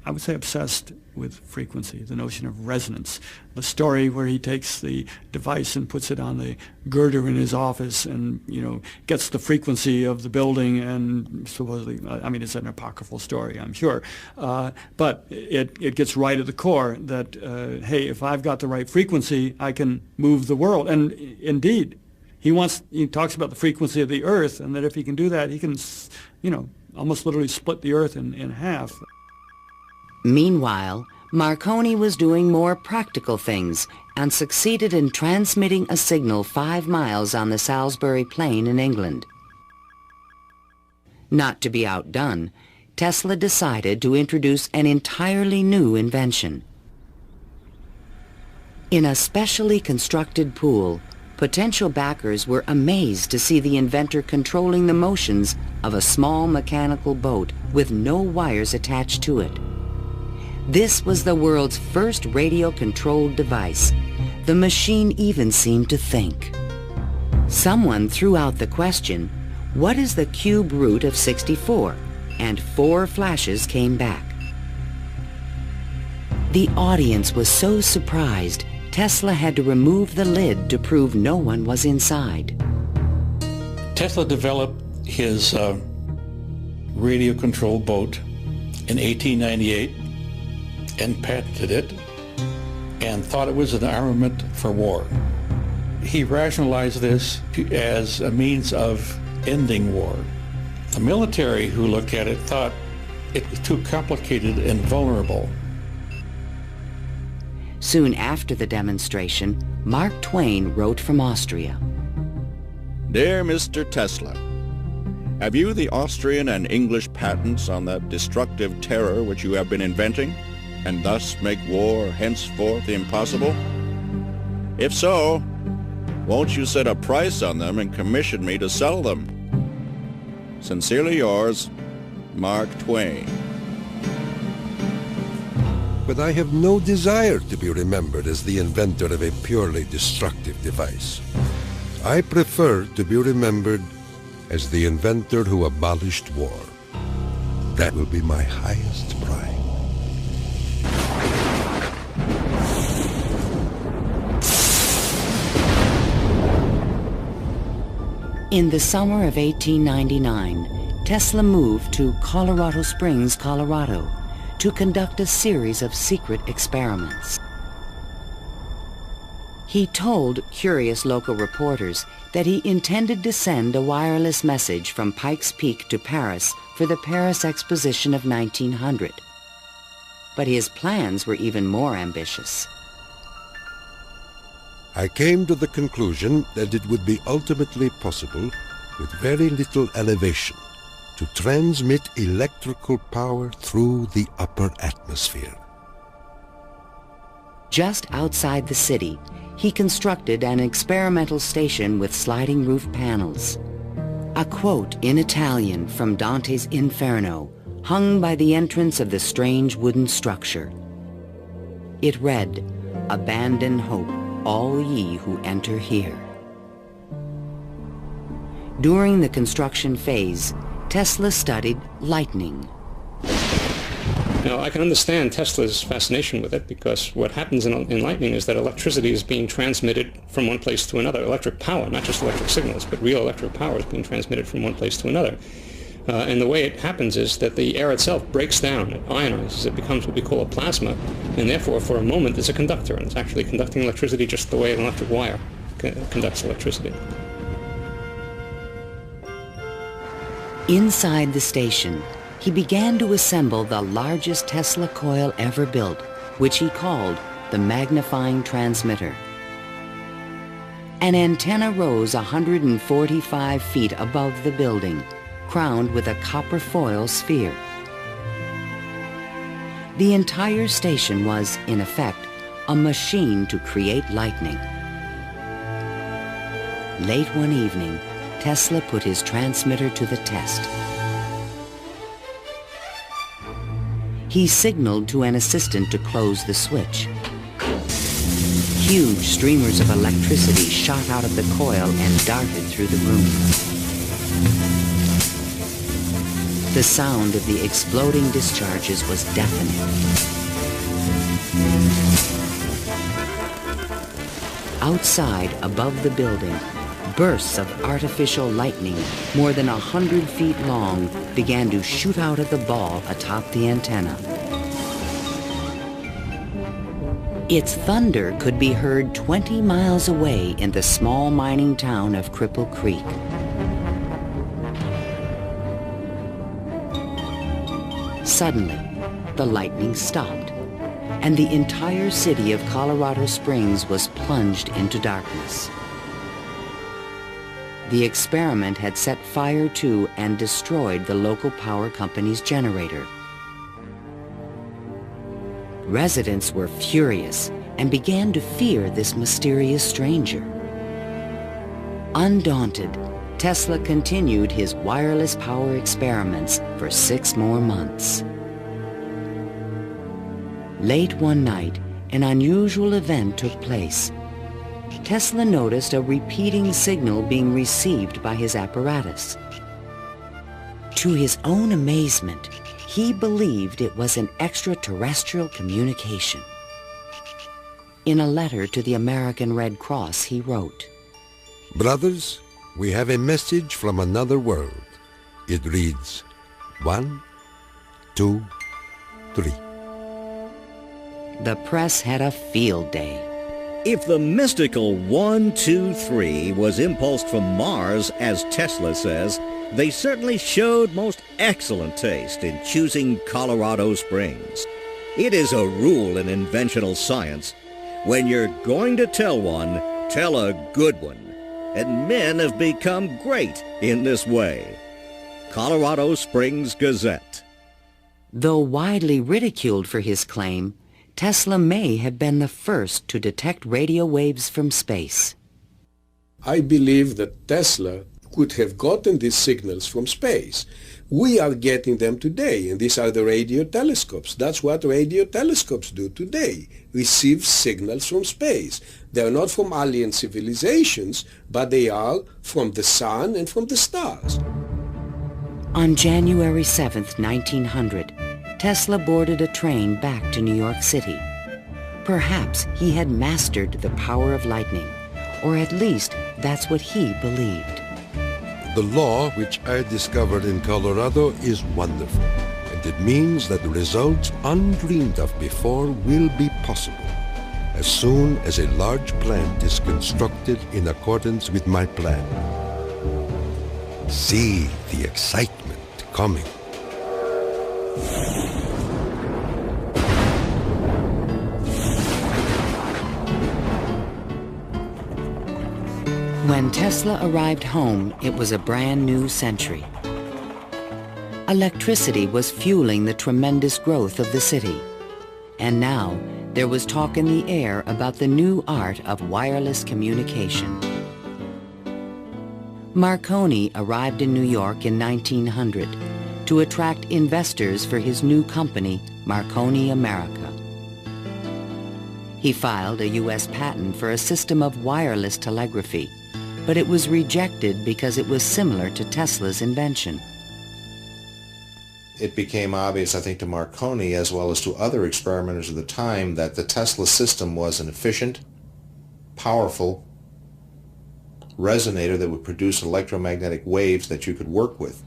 I would say, obsessed with frequency, the notion of resonance. The story where he takes the device and puts it on the girder in his office and, gets the frequency of the building and supposedly, it's an apocryphal story, I'm sure, but it gets right at the core that, hey, if I've got the right frequency, I can move the world. And indeed, he talks about the frequency of the earth, and that if he can do that, he can, almost literally split the earth in half. Meanwhile, Marconi was doing more practical things and succeeded in transmitting a signal 5 miles on the Salisbury Plain in England. Not to be outdone, Tesla decided to introduce an entirely new invention. In a specially constructed pool, potential backers were amazed to see the inventor controlling the motions of a small mechanical boat with no wires attached to it. This was the world's first radio-controlled device. The machine even seemed to think. Someone threw out the question, what is the cube root of 64? And 4 flashes came back. The audience was so surprised, Tesla had to remove the lid to prove no one was inside. Tesla developed his radio-controlled boat in 1898 and patented it and thought it was an armament for war. He rationalized this as a means of ending war. The military who looked at it thought it was too complicated and vulnerable. Soon after the demonstration, Mark Twain wrote from Austria. Dear Mr. Tesla, have you the Austrian and English patents on that destructive terror which you have been inventing, and thus make war henceforth impossible? If so, won't you set a price on them and commission me to sell them? Sincerely yours, Mark Twain. But I have no desire to be remembered as the inventor of a purely destructive device. I prefer to be remembered as the inventor who abolished war. That will be my highest pride. In the summer of 1899, Tesla moved to Colorado Springs, Colorado, to conduct a series of secret experiments. He told curious local reporters that he intended to send a wireless message from Pikes Peak to Paris for the Paris Exposition of 1900. But his plans were even more ambitious. I came to the conclusion that it would be ultimately possible, with very little elevation, to transmit electrical power through the upper atmosphere. Just outside the city, he constructed an experimental station with sliding roof panels. A quote in Italian from Dante's Inferno hung by the entrance of the strange wooden structure. It read, "Abandon hope, all ye who enter here." During the construction phase, Tesla studied lightning. Now, I can understand Tesla's fascination with it, because what happens in lightning is that electricity is being transmitted from one place to another. Electric power, not just electric signals, but real electric power is being transmitted from one place to another. And the way it happens is that the air itself breaks down, it ionizes, it becomes what we call a plasma, and therefore for a moment it's a conductor, and it's actually conducting electricity just the way an electric wire conducts electricity. Inside the station, he began to assemble the largest Tesla coil ever built, which he called the magnifying transmitter. An antenna rose 145 feet above the building, crowned with a copper foil sphere. The entire station was, in effect, a machine to create lightning. Late one evening, Tesla put his transmitter to the test. He signaled to an assistant to close the switch. Huge streamers of electricity shot out of the coil and darted through the room. The sound of the exploding discharges was deafening. Outside, above the building, bursts of artificial lightning, more than 100 feet long, began to shoot out of the ball atop the antenna. Its thunder could be heard 20 miles away in the small mining town of Cripple Creek. Suddenly, the lightning stopped, and the entire city of Colorado Springs was plunged into darkness. The experiment had set fire to and destroyed the local power company's generator. Residents were furious and began to fear this mysterious stranger. Undaunted, Tesla continued his wireless power experiments for 6 more months. Late one night, an unusual event took place. Tesla noticed a repeating signal being received by his apparatus. To his own amazement, he believed it was an extraterrestrial communication. In a letter to the American Red Cross, he wrote, "Brothers, we have a message from another world. It reads, 1, 2, 3. The press had a field day. If the mystical 1, 2, 3 was impulsed from Mars, as Tesla says, they certainly showed most excellent taste in choosing Colorado Springs. It is a rule in inventional science. When you're going to tell one, tell a good one. And men have become great in this way. Colorado Springs Gazette. Though widely ridiculed for his claim, Tesla may have been the first to detect radio waves from space. I believe that Tesla could have gotten these signals from space. We are getting them today, and these are the radio telescopes. That's what radio telescopes do today, receive signals from space. They are not from alien civilizations, but they are from the sun and from the stars. On January 7th, 1900, Tesla boarded a train back to New York City. Perhaps he had mastered the power of lightning, or at least that's what he believed. The law which I discovered in Colorado is wonderful, and it means that results undreamed of before will be possible. as soon as a large plant is constructed in accordance with my plan. See the excitement coming. When Tesla arrived home, it was a brand new century. Electricity was fueling the tremendous growth of the city. And now, there was talk in the air about the new art of wireless communication. Marconi arrived in New York in 1900 to attract investors for his new company, Marconi America. He filed a U.S. patent for a system of wireless telegraphy, but it was rejected because it was similar to Tesla's invention. It became obvious, I think, to Marconi as well as to other experimenters of the time that the Tesla system was an efficient, powerful resonator that would produce electromagnetic waves that you could work with.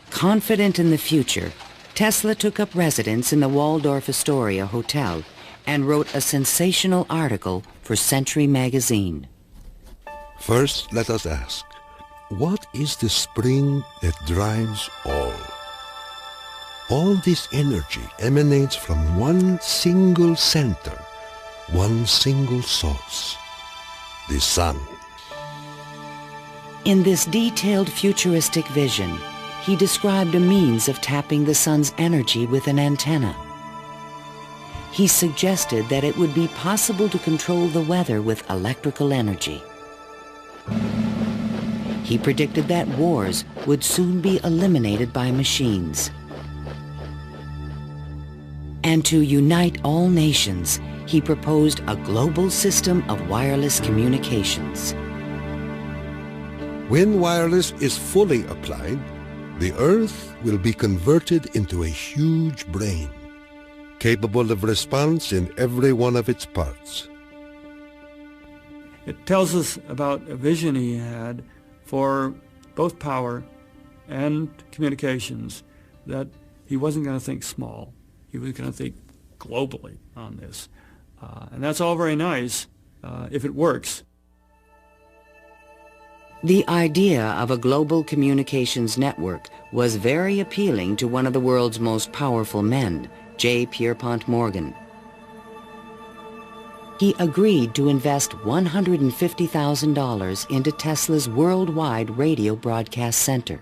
Confident in the future, Tesla took up residence in the Waldorf Astoria Hotel and wrote a sensational article for Century magazine. First, let us ask, what is the spring that drives all? All this energy emanates from one single center, one single source, the sun. In this detailed futuristic vision, he described a means of tapping the sun's energy with an antenna. He suggested that it would be possible to control the weather with electrical energy. He predicted that wars would soon be eliminated by machines. And to unite all nations, he proposed a global system of wireless communications. When wireless is fully applied, the Earth will be converted into a huge brain, capable of response in every one of its parts. It tells us about a vision he had for both power and communications, that he wasn't going to think small. He was going to think globally on this. And that's all very nice if it works. The idea of a global communications network was very appealing to one of the world's most powerful men, J. Pierpont Morgan. He agreed to invest $150,000 into Tesla's worldwide radio broadcast center.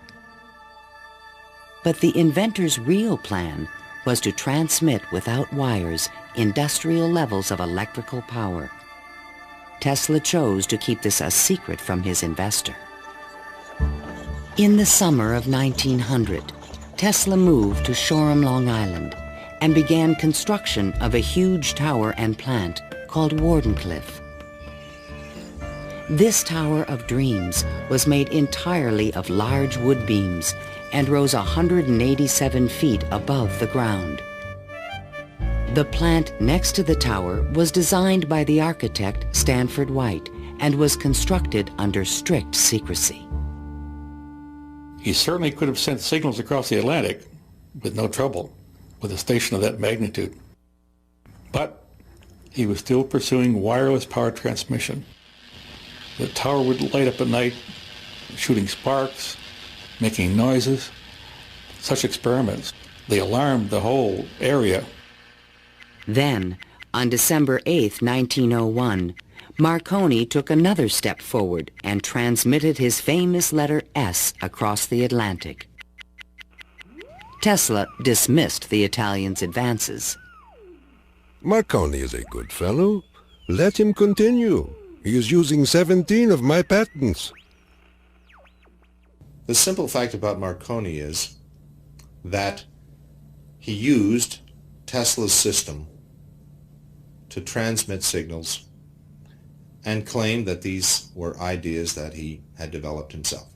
But the inventor's real plan was to transmit without wires industrial levels of electrical power. Tesla chose to keep this a secret from his investor. In the summer of 1900, Tesla moved to Shoreham, Long Island, and began construction of a huge tower and plant called Wardenclyffe. This Tower of Dreams was made entirely of large wood beams and rose 187 feet above the ground. The plant next to the tower was designed by the architect Stanford White and was constructed under strict secrecy. He certainly could have sent signals across the Atlantic with no trouble with a station of that magnitude. But he was still pursuing wireless power transmission. The tower would light up at night, shooting sparks, making noises. Such experiments, they alarmed the whole area. Then, on December 8, 1901, Marconi took another step forward and transmitted his famous letter S across the Atlantic. Tesla dismissed the Italian's advances. Marconi is a good fellow. Let him continue. He is using 17 of my patents. The simple fact about Marconi is that he used Tesla's system to transmit signals and claimed that these were ideas that he had developed himself.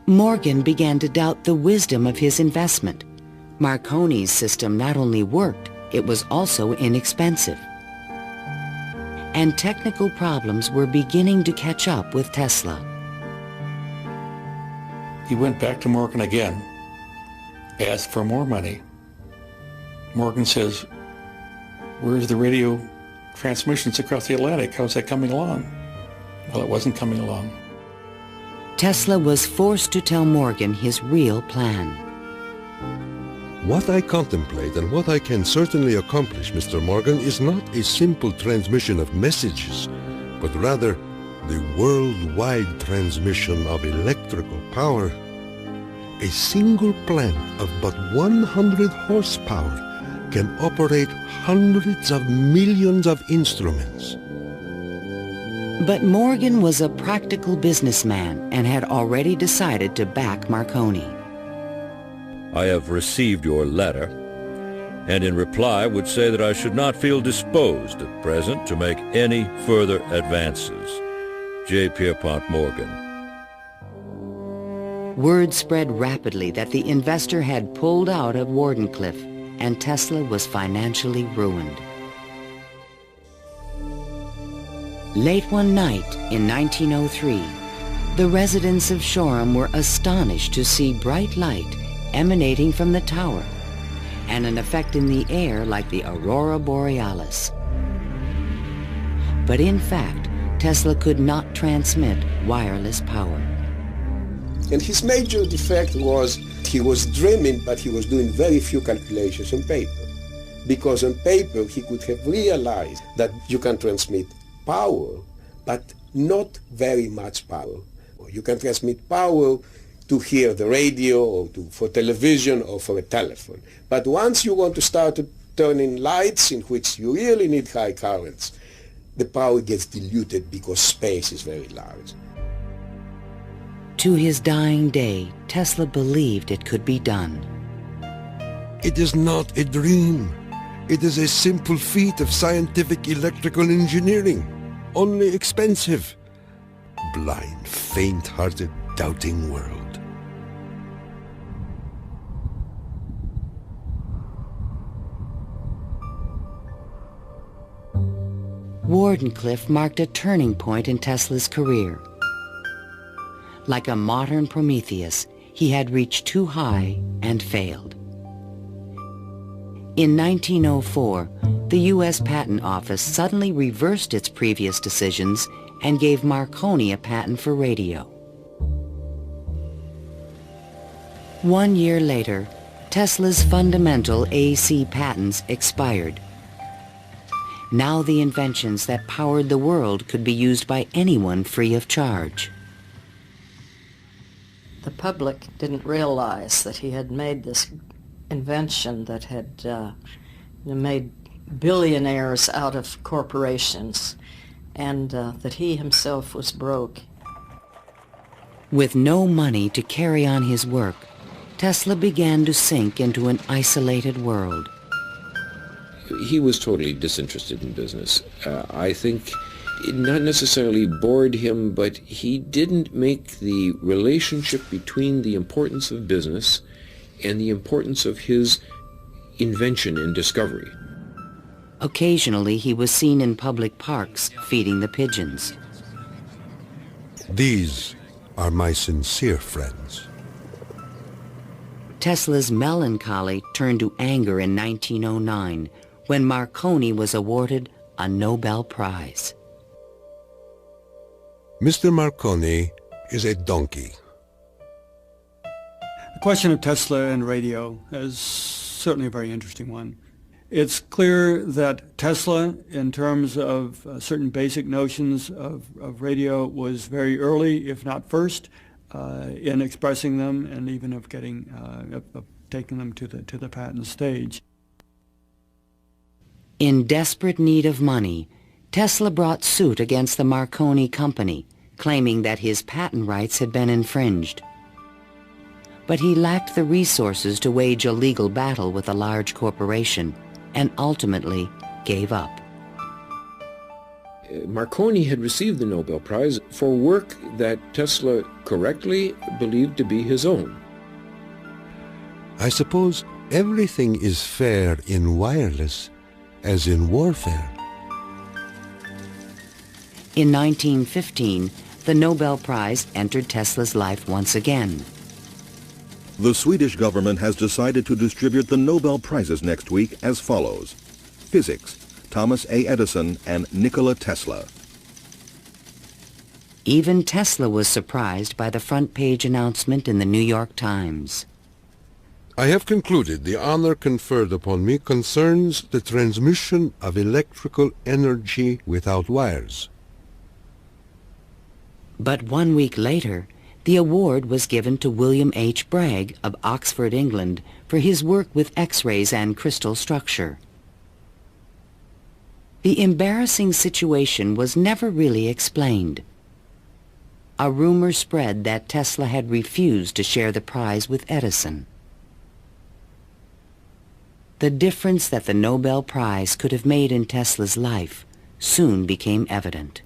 Morgan began to doubt the wisdom of his investment. Marconi's system not only worked, it was also inexpensive. And technical problems were beginning to catch up with Tesla. He went back to Morgan again, asked for more money. Morgan says, Where's the radio transmissions across the Atlantic? How's that coming along? Well, it wasn't coming along. Tesla was forced to tell Morgan his real plan. What I contemplate and what I can certainly accomplish, Mr. Morgan, is not a simple transmission of messages, but rather the worldwide transmission of electrical power. A single plant of but 100 horsepower can operate hundreds of millions of instruments. But Morgan was a practical businessman and had already decided to back Marconi. I have received your letter, and in reply would say that I should not feel disposed at present to make any further advances. J. Pierpont Morgan. Word spread rapidly that the investor had pulled out of Wardenclyffe, and Tesla was financially ruined. Late one night in 1903, the residents of Shoreham were astonished to see bright light emanating from the tower and an effect in the air like the aurora borealis. But in fact, Tesla could not transmit wireless power. And his major defect was he was dreaming, but he was doing very few calculations on paper. Because on paper he could have realized that you can transmit power, but not very much power. You can transmit power to hear the radio or for television or for a telephone. But once you want to start turning lights in which you really need high currents, the power gets diluted because space is very large. To his dying day, Tesla believed it could be done. It is not a dream. It is a simple feat of scientific electrical engineering. Only expensive. Blind, faint-hearted, doubting world. Wardenclyffe marked a turning point in Tesla's career. Like a modern Prometheus, he had reached too high and failed. In 1904, the U.S. Patent Office suddenly reversed its previous decisions and gave Marconi a patent for radio. 1 year later, Tesla's fundamental AC patents expired. Now the inventions that powered the world could be used by anyone free of charge. The public didn't realize that he had made this invention that had made billionaires out of corporations, and that he himself was broke. With no money to carry on his work, Tesla began to sink into an isolated world. He was totally disinterested in business. I think it not necessarily bored him, but he didn't make the relationship between the importance of business and the importance of his invention and discovery. Occasionally, he was seen in public parks feeding the pigeons. These are my sincere friends. Tesla's melancholy turned to anger in 1909 when Marconi was awarded a Nobel Prize. Mr. Marconi is a donkey. The question of Tesla and radio is certainly a very interesting one. It's clear that Tesla, in terms of certain basic notions of radio, was very early, if not first, in expressing them and even of getting taking them to the patent stage. In desperate need of money, Tesla brought suit against the Marconi company, claiming that his patent rights had been infringed. But he lacked the resources to wage a legal battle with a large corporation, and ultimately gave up. Marconi had received the Nobel Prize for work that Tesla correctly believed to be his own. I suppose everything is fair in wireless as in warfare. In 1915, the Nobel Prize entered Tesla's life once again. The Swedish government has decided to distribute the Nobel Prizes next week as follows. Physics, Thomas A. Edison and Nikola Tesla. Even Tesla was surprised by the front-page announcement in the New York Times. I have concluded the honor conferred upon me concerns the transmission of electrical energy without wires. But 1 week later, the award was given to William H. Bragg of Oxford, England, for his work with X-rays and crystal structure. The embarrassing situation was never really explained. A rumor spread that Tesla had refused to share the prize with Edison. The difference that the Nobel Prize could have made in Tesla's life soon became evident.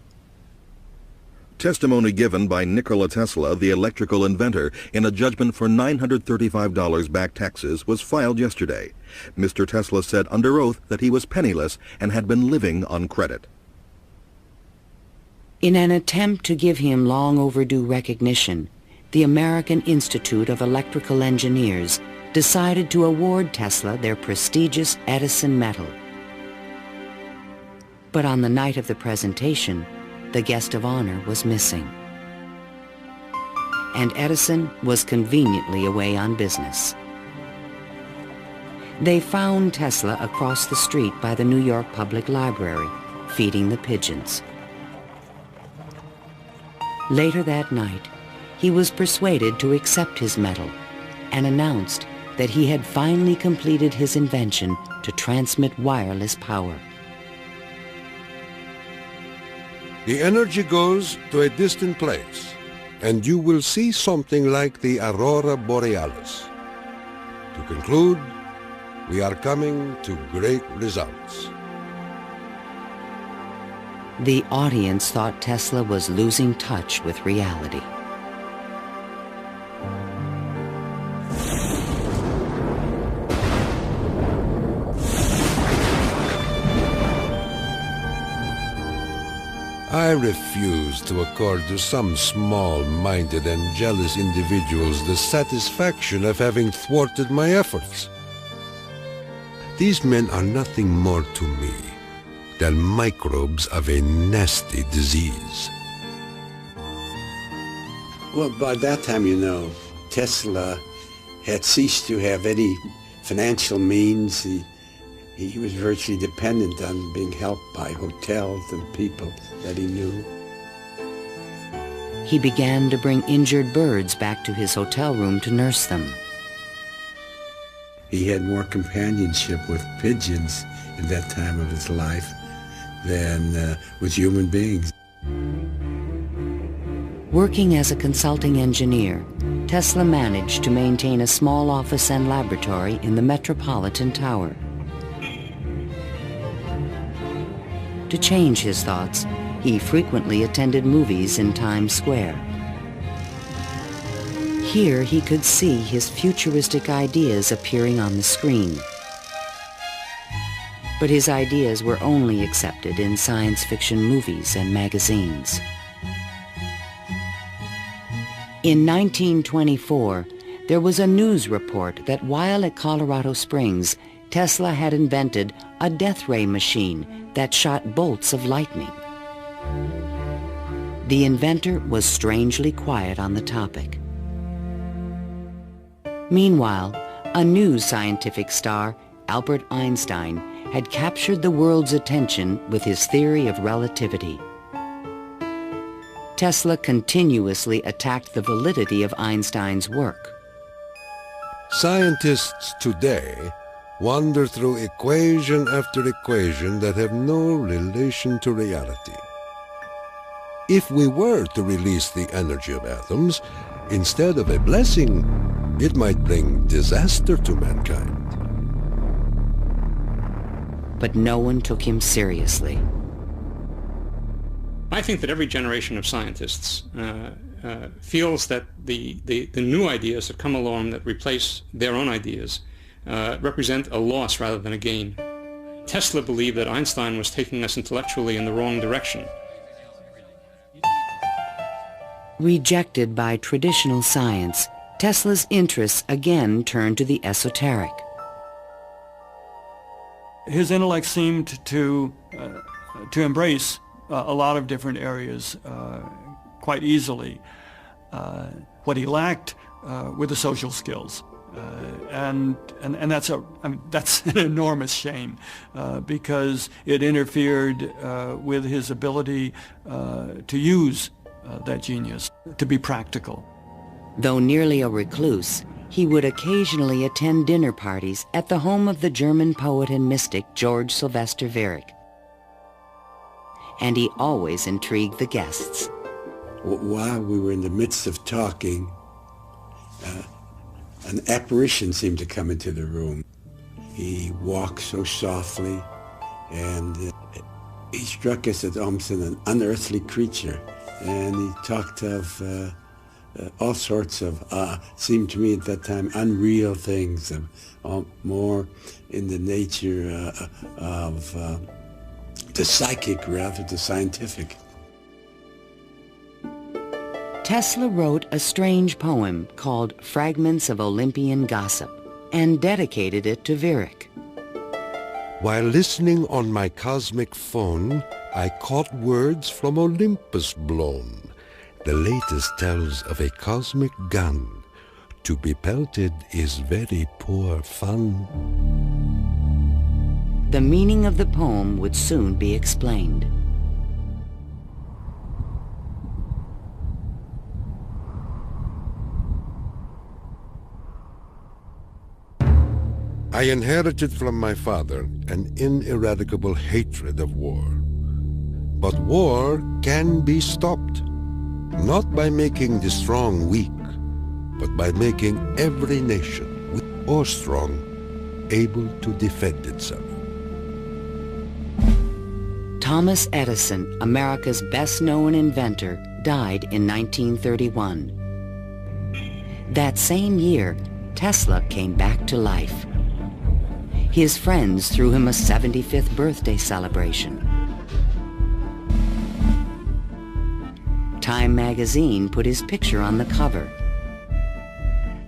Testimony given by Nikola Tesla, the electrical inventor, in a judgment for $935 back taxes was filed yesterday. Mr. Tesla said under oath that he was penniless and had been living on credit. In an attempt to give him long overdue recognition, the American Institute of Electrical Engineers decided to award Tesla their prestigious Edison Medal. But on the night of the presentation, the guest of honor was missing. And Edison was conveniently away on business. They found Tesla across the street by the New York Public Library, feeding the pigeons. Later that night, he was persuaded to accept his medal and announced that he had finally completed his invention to transmit wireless power. The energy goes to a distant place, and you will see something like the aurora borealis. To conclude, we are coming to great results. The audience thought Tesla was losing touch with reality. I refuse to accord to some small-minded and jealous individuals the satisfaction of having thwarted my efforts. These men are nothing more to me than microbes of a nasty disease. Well, by that time, you know, Tesla had ceased to have any financial means. He was virtually dependent on being helped by hotels and people that he knew. He began to bring injured birds back to his hotel room to nurse them. He had more companionship with pigeons in that time of his life than with human beings. Working as a consulting engineer, Tesla managed to maintain a small office and laboratory in the Metropolitan Tower. To change his thoughts, he frequently attended movies in Times Square. Here he could see his futuristic ideas appearing on the screen. But his ideas were only accepted in science fiction movies and magazines. In 1924, there was a news report that while at Colorado Springs, Tesla had invented a death ray machine that shot bolts of lightning. The inventor was strangely quiet on the topic. Meanwhile, a new scientific star, Albert Einstein, had captured the world's attention with his theory of relativity. Tesla continuously attacked the validity of Einstein's work. Scientists today wander through equation after equation that have no relation to reality. If we were to release the energy of atoms, instead of a blessing, it might bring disaster to mankind. But no one took him seriously. I think that every generation of scientists feels that the new ideas that come along that replace their own ideas represent a loss rather than a gain. Tesla believed that Einstein was taking us intellectually in the wrong direction. Rejected by traditional science, Tesla's interests again turned to the esoteric. His intellect seemed to embrace a lot of different areas quite easily. What he lacked were the social skills. And that's that's an enormous shame because it interfered with his ability to use that genius, to be practical. Though nearly a recluse, he would occasionally attend dinner parties at the home of the German poet and mystic George Sylvester Viereck. And he always intrigued the guests. While we were in the midst of talking, an apparition seemed to come into the room. He walked so softly, and he struck us as almost an unearthly creature. And he talked of all sorts of, seemed to me at that time, unreal things, more in the nature of the psychic rather than scientific. Tesla wrote a strange poem called Fragments of Olympian Gossip and dedicated it to Viereck. While listening on my cosmic phone, I caught words from Olympus blown. The latest tells of a cosmic gun. To be pelted is very poor fun. The meaning of the poem would soon be explained. I inherited from my father an ineradicable hatred of war. But war can be stopped, not by making the strong weak, but by making every nation, weak or strong, able to defend itself. Thomas Edison, America's best-known inventor, died in 1931. That same year, Tesla came back to life. His friends threw him a 75th birthday celebration. Time magazine put his picture on the cover.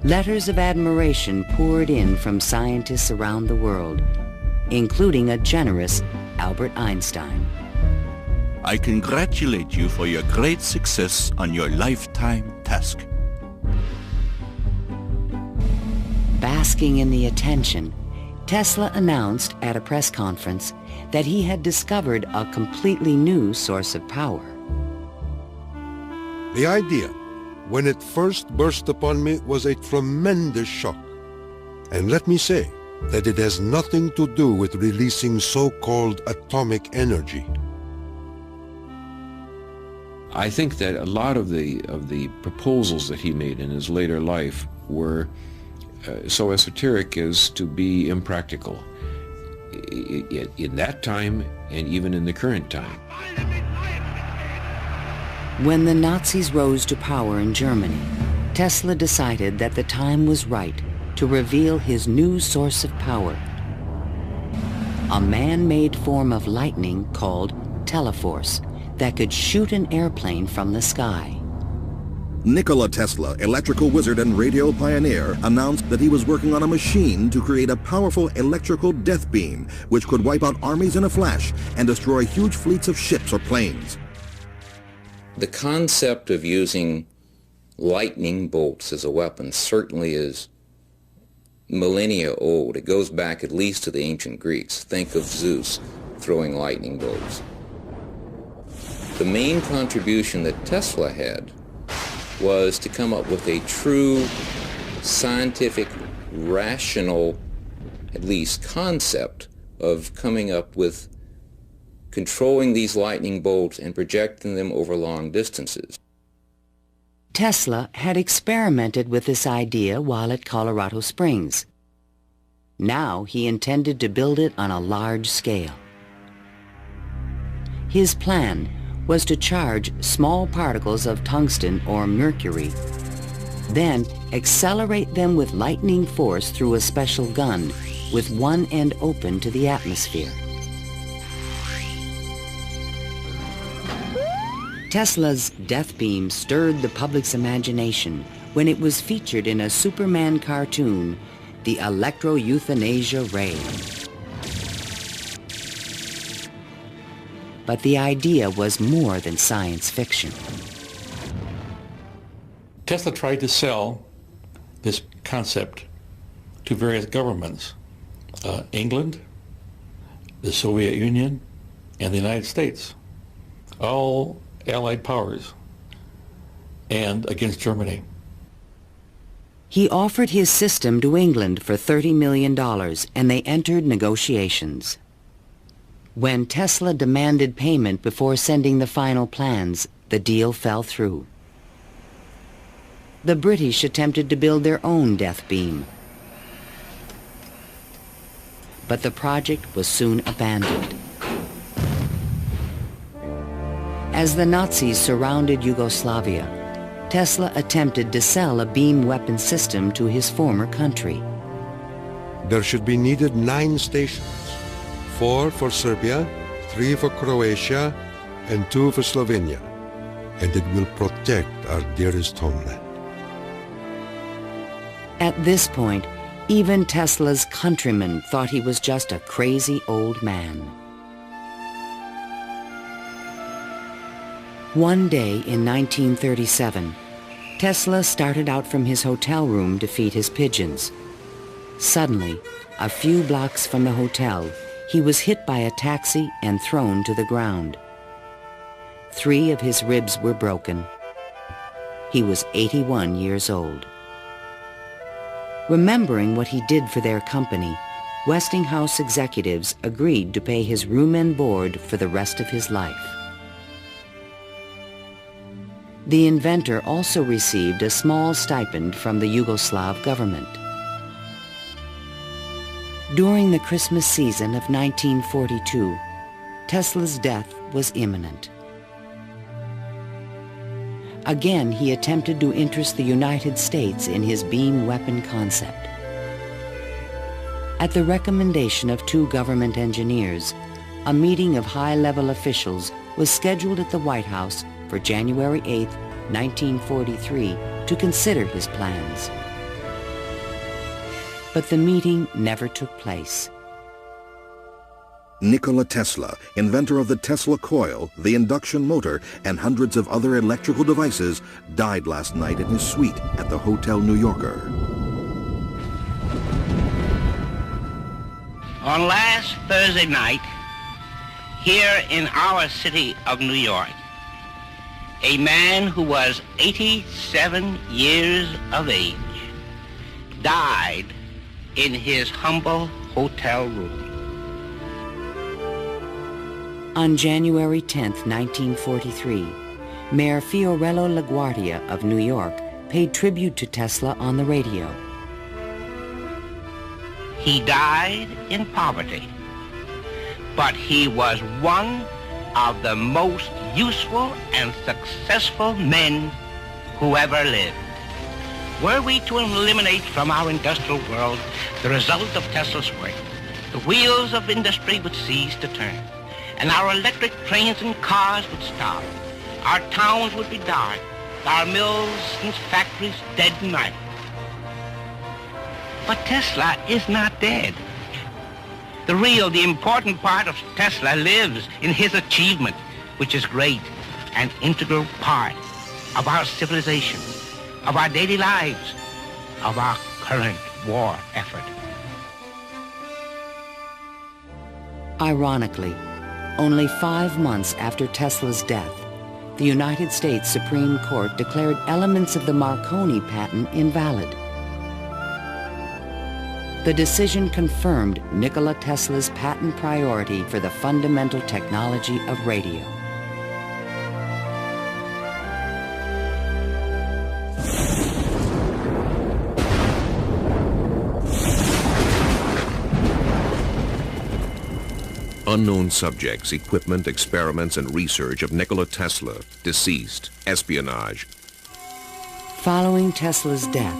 Letters of admiration poured in from scientists around the world, including a generous Albert Einstein. I congratulate you for your great success on your lifetime task. Basking in the attention, Tesla announced at a press conference that he had discovered a completely new source of power. The idea, when it first burst upon me, was a tremendous shock. And let me say that it has nothing to do with releasing so-called atomic energy. I think that a lot of the proposals that he made in his later life were so esoteric as to be impractical in that time and even in the current time. When the Nazis rose to power in Germany, Tesla decided that the time was right to reveal his new source of power. A man-made form of lightning called teleforce that could shoot an airplane from the sky. Nikola Tesla, electrical wizard and radio pioneer, announced that he was working on a machine to create a powerful electrical death beam which could wipe out armies in a flash and destroy huge fleets of ships or planes. The concept of using lightning bolts as a weapon certainly is millennia old. It goes back at least to the ancient Greeks. Think of Zeus throwing lightning bolts. The main contribution that Tesla had was to come up with a true scientific, rational, at least concept of coming up with controlling these lightning bolts and projecting them over long distances. Tesla had experimented with this idea while at Colorado Springs. Now he intended to build it on a large scale. His plan was to charge small particles of tungsten or mercury, then accelerate them with lightning force through a special gun with one end open to the atmosphere. Tesla's death beam stirred the public's imagination when it was featured in a Superman cartoon, the Electro-Euthanasia Ray. but the idea was more than science fiction. Tesla tried to sell this concept to various governments, England, the Soviet Union, and the United States, all Allied powers, and against Germany. He offered his system to England for $30 million, and they entered negotiations. When Tesla demanded payment before sending the final plans, the deal fell through. The British attempted to build their own death beam, but the project was soon abandoned. As the Nazis surrounded Yugoslavia, Tesla attempted to sell a beam weapon system to his former country. There should be needed 9 stations, 4 for Serbia, 3 for Croatia, and 2 for Slovenia, and it will protect our dearest homeland. At this point, even Tesla's countrymen thought he was just a crazy old man. One day in 1937, Tesla started out from his hotel room to feed his pigeons. Suddenly, a few blocks from the hotel, he was hit by a taxi and thrown to the ground. 3 of his ribs were broken. He was 81 years old. Remembering what he did for their company, Westinghouse executives agreed to pay his room and board for the rest of his life. The inventor also received a small stipend from the Yugoslav government. During the Christmas season of 1942, Tesla's death was imminent. Again, he attempted to interest the United States in his beam weapon concept. At the recommendation of 2 government engineers, a meeting of high-level officials was scheduled at the White House for January 8, 1943, to consider his plans. But the meeting never took place. Nikola Tesla, inventor of the Tesla coil, the induction motor, and hundreds of other electrical devices, died last night in his suite at the Hotel New Yorker. On last Thursday night, here in our city of New York, a man who was 87 years of age died in his humble hotel room. On January 10, 1943, Mayor Fiorello LaGuardia of New York paid tribute to Tesla on the radio. He died in poverty, but he was one of the most useful and successful men who ever lived. Were we to eliminate from our industrial world the result of Tesla's work, the wheels of industry would cease to turn, and our electric trains and cars would stop. Our towns would be dark, our mills and factories dead and idle. But Tesla is not dead. The important part of Tesla lives in his achievement, which is great, an integral part of our civilization, of our daily lives, of our current war effort. Ironically, only 5 months after Tesla's death, the United States Supreme Court declared elements of the Marconi patent invalid. The decision confirmed Nikola Tesla's patent priority for the fundamental technology of radio. Unknown subjects, equipment, experiments, and research of Nikola Tesla, deceased, espionage. Following Tesla's death,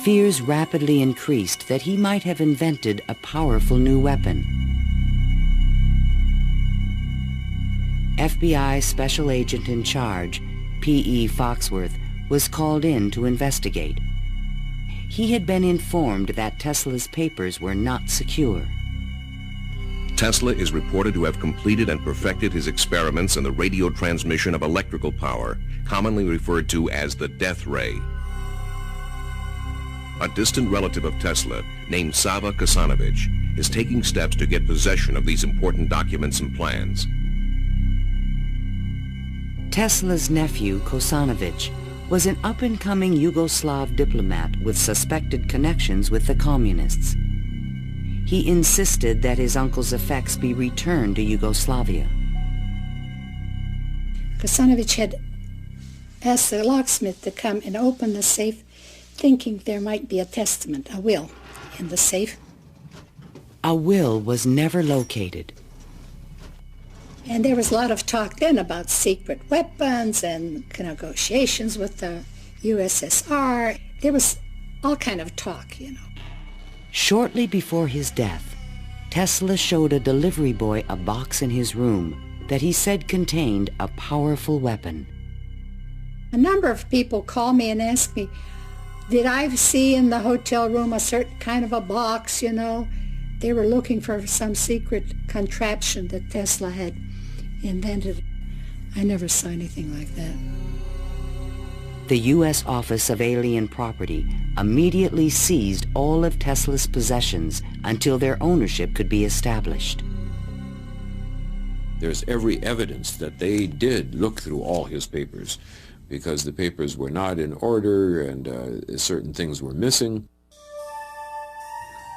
fears rapidly increased that he might have invented a powerful new weapon. FBI Special Agent in Charge, P.E. Foxworth, was called in to investigate. He had been informed that Tesla's papers were not secure. Tesla is reported to have completed and perfected his experiments in the radio transmission of electrical power, commonly referred to as the death ray. A distant relative of Tesla, named Sava Kasanovich, is taking steps to get possession of these important documents and plans. Tesla's nephew, Kosanovich, was an up-and-coming Yugoslav diplomat with suspected connections with the communists. He insisted that his uncle's effects be returned to Yugoslavia. Kosanovich had asked the locksmith to come and open the safe, thinking there might be a testament, a will, in the safe. A will was never located. And there was a lot of talk then about secret weapons and negotiations with the USSR. There was all kind of talk, you know. Shortly before his death, Tesla showed a delivery boy a box in his room that he said contained a powerful weapon. A number of people called me and asked me, did I see in the hotel room a certain kind of a box, you know? They were looking for some secret contraption that Tesla had invented. I never saw anything like that. The U.S. Office of Alien Property immediately seized all of Tesla's possessions until their ownership could be established. There's every evidence that they did look through all his papers, because the papers were not in order and certain things were missing.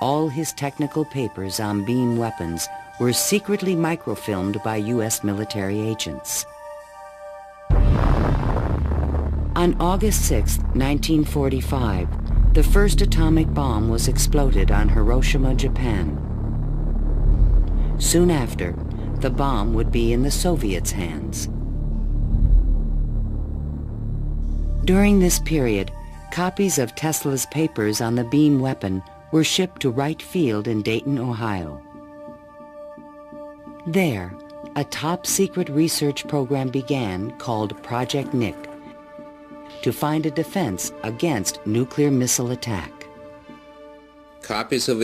All his technical papers on beam weapons were secretly microfilmed by U.S. military agents. On August 6, 1945, the first atomic bomb was exploded on Hiroshima, Japan. Soon after, the bomb would be in the Soviets' hands. During this period, copies of Tesla's papers on the beam weapon were shipped to Wright Field in Dayton, Ohio. There, a top-secret research program began called Project Nick to find a defense against nuclear missile attack. Copies of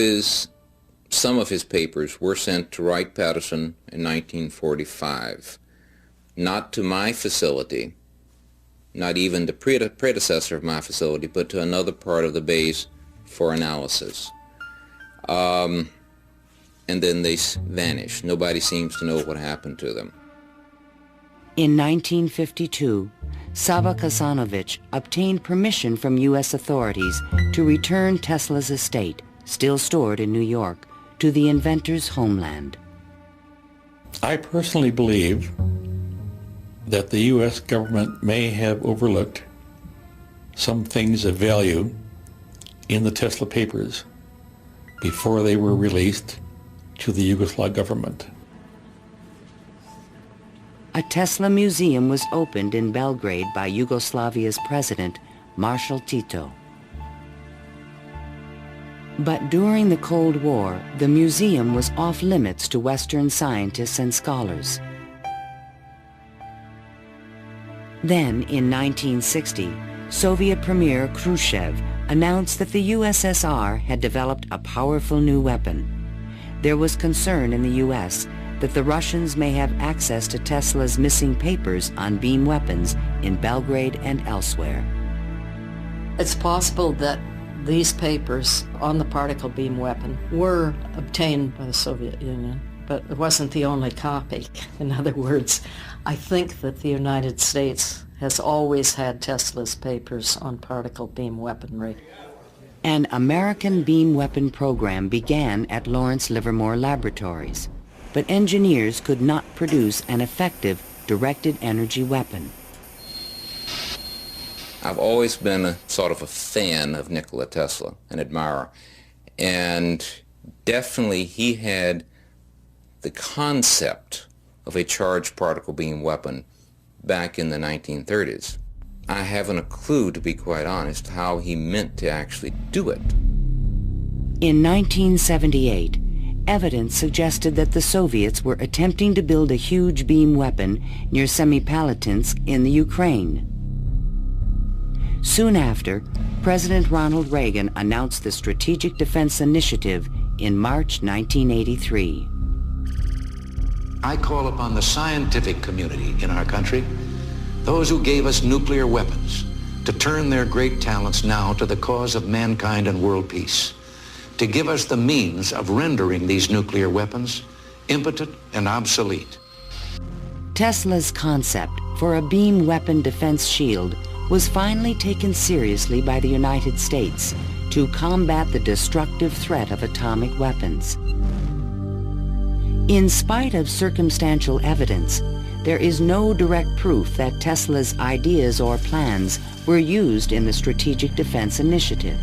some of his papers were sent to Wright-Patterson in 1945, not to my facility, not even the predecessor of my facility, but to another part of the base for analysis. And then they vanished. Nobody seems to know what happened to them. In 1952, Sava Kasanovich obtained permission from U.S. authorities to return Tesla's estate, still stored in New York, to the inventor's homeland. I personally believe that the U.S. government may have overlooked some things of value in the Tesla papers before they were released to the Yugoslav government. A Tesla museum was opened in Belgrade by Yugoslavia's president, Marshal Tito. But during the Cold War, the museum was off limits to Western scientists and scholars. Then, in 1960, Soviet Premier Khrushchev announced that the USSR had developed a powerful new weapon. There was concern in the U.S. that the Russians may have access to Tesla's missing papers on beam weapons in Belgrade and elsewhere. It's possible that these papers on the particle beam weapon were obtained by the Soviet Union, but it wasn't the only copy. In other words, I think that the United States has always had Tesla's papers on particle beam weaponry. An American beam weapon program began at Lawrence Livermore Laboratories, but engineers could not produce an effective directed energy weapon. I've always been a sort of a fan of Nikola Tesla, an admirer, and definitely he had the concept of a charged particle beam weapon back in the 1930s. I haven't a clue, to be quite honest, how he meant to actually do it. In 1978, evidence suggested that the Soviets were attempting to build a huge beam weapon near Semipalatinsk in the Ukraine. Soon after, President Ronald Reagan announced the Strategic Defense Initiative in March 1983. I call upon the scientific community in our country, those who gave us nuclear weapons, to turn their great talents now to the cause of mankind and world peace, to give us the means of rendering these nuclear weapons impotent and obsolete. Tesla's concept for a beam weapon defense shield was finally taken seriously by the United States to combat the destructive threat of atomic weapons. In spite of circumstantial evidence, there is no direct proof that Tesla's ideas or plans were used in the Strategic Defense Initiative.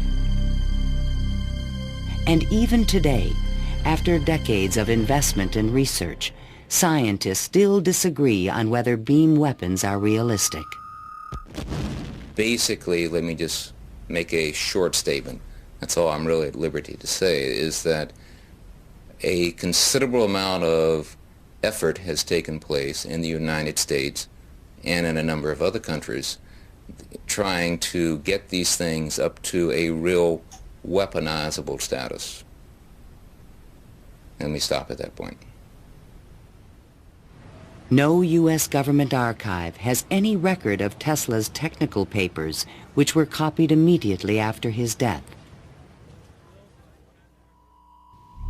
And even today, after decades of investment and research, scientists still disagree on whether beam weapons are realistic. Basically, let me just make a short statement. That's all I'm really at liberty to say, is that a considerable amount of effort has taken place in the United States and in a number of other countries trying to get these things up to a real weaponizable status. Let me stop at that point. No U.S. government archive has any record of Tesla's technical papers, which were copied immediately after his death.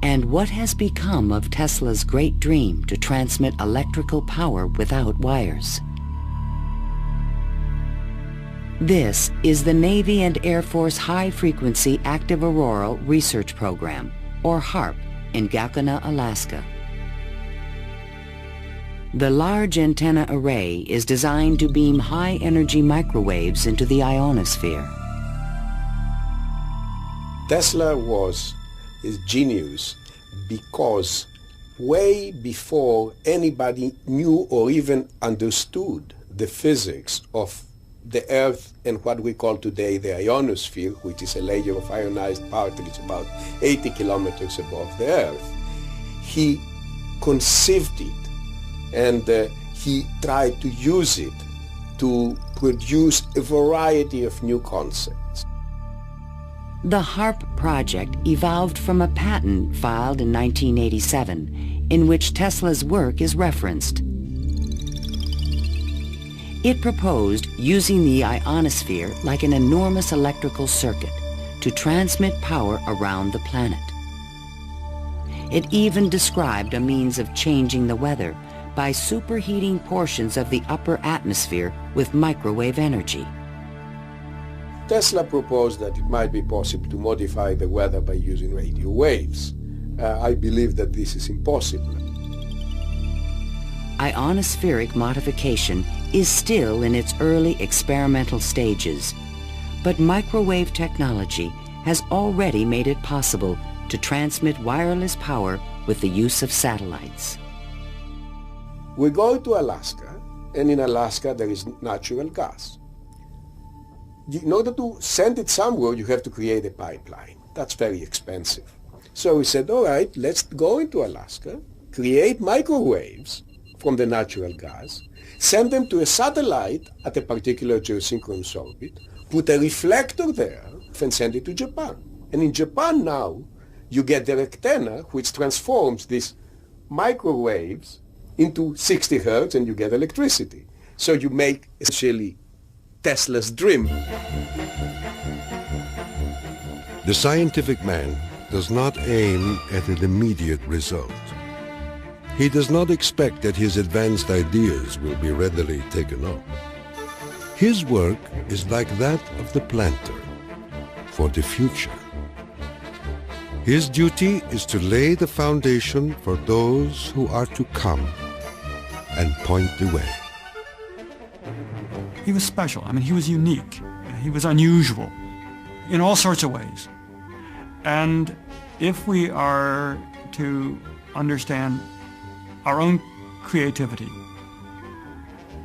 And what has become of Tesla's great dream to transmit electrical power without wires? This is the Navy and Air Force High Frequency Active Auroral Research Program, or HAARP, in Gakona, Alaska. The large antenna array is designed to beam high-energy microwaves into the ionosphere. Tesla was his genius because way before anybody knew or even understood the physics of the Earth and what we call today the ionosphere, which is a layer of ionized particles about 80 kilometers above the Earth, he conceived it and he tried to use it to produce a variety of new concepts. The HAARP project evolved from a patent filed in 1987 in which Tesla's work is referenced. It proposed using the ionosphere like an enormous electrical circuit to transmit power around the planet. It even described a means of changing the weather by superheating portions of the upper atmosphere with microwave energy. Tesla proposed that it might be possible to modify the weather by using radio waves. I believe that this is impossible. Ionospheric modification is still in its early experimental stages, but microwave technology has already made it possible to transmit wireless power with the use of satellites. We go to Alaska, and in Alaska there is natural gas. In order to send it somewhere, you have to create a pipeline. That's very expensive. So we said, all right, let's go into Alaska, create microwaves from the natural gas, send them to a satellite at a particular geosynchronous orbit, put a reflector there, and send it to Japan. And in Japan now, you get the antenna, which transforms these microwaves into 60 hertz, and you get electricity. So you make essentially Tesla's dream. The scientific man does not aim at an immediate result. He does not expect that his advanced ideas will be readily taken up. His work is like that of the planter for the future. His duty is to lay the foundation for those who are to come and point the way. He was special. I mean, he was unique. He was unusual in all sorts of ways. And if we are to understand our own creativity,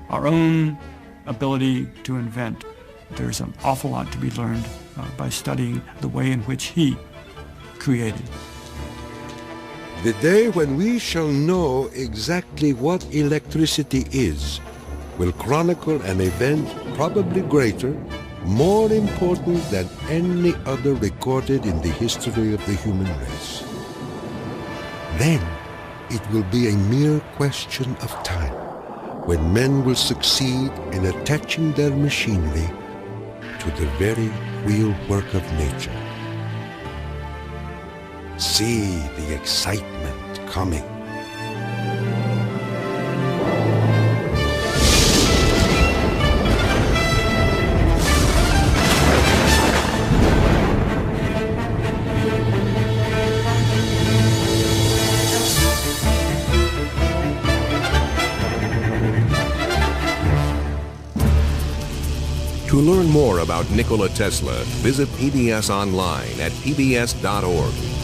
our own ability to invent, there's an awful lot to be learned by studying the way in which he created. The day when we shall know exactly what electricity is will chronicle an event probably greater, more important than any other recorded in the history of the human race. Then it will be a mere question of time when men will succeed in attaching their machinery to the very real work of nature. See the excitement coming. To learn more about Nikola Tesla, visit PBS online at pbs.org.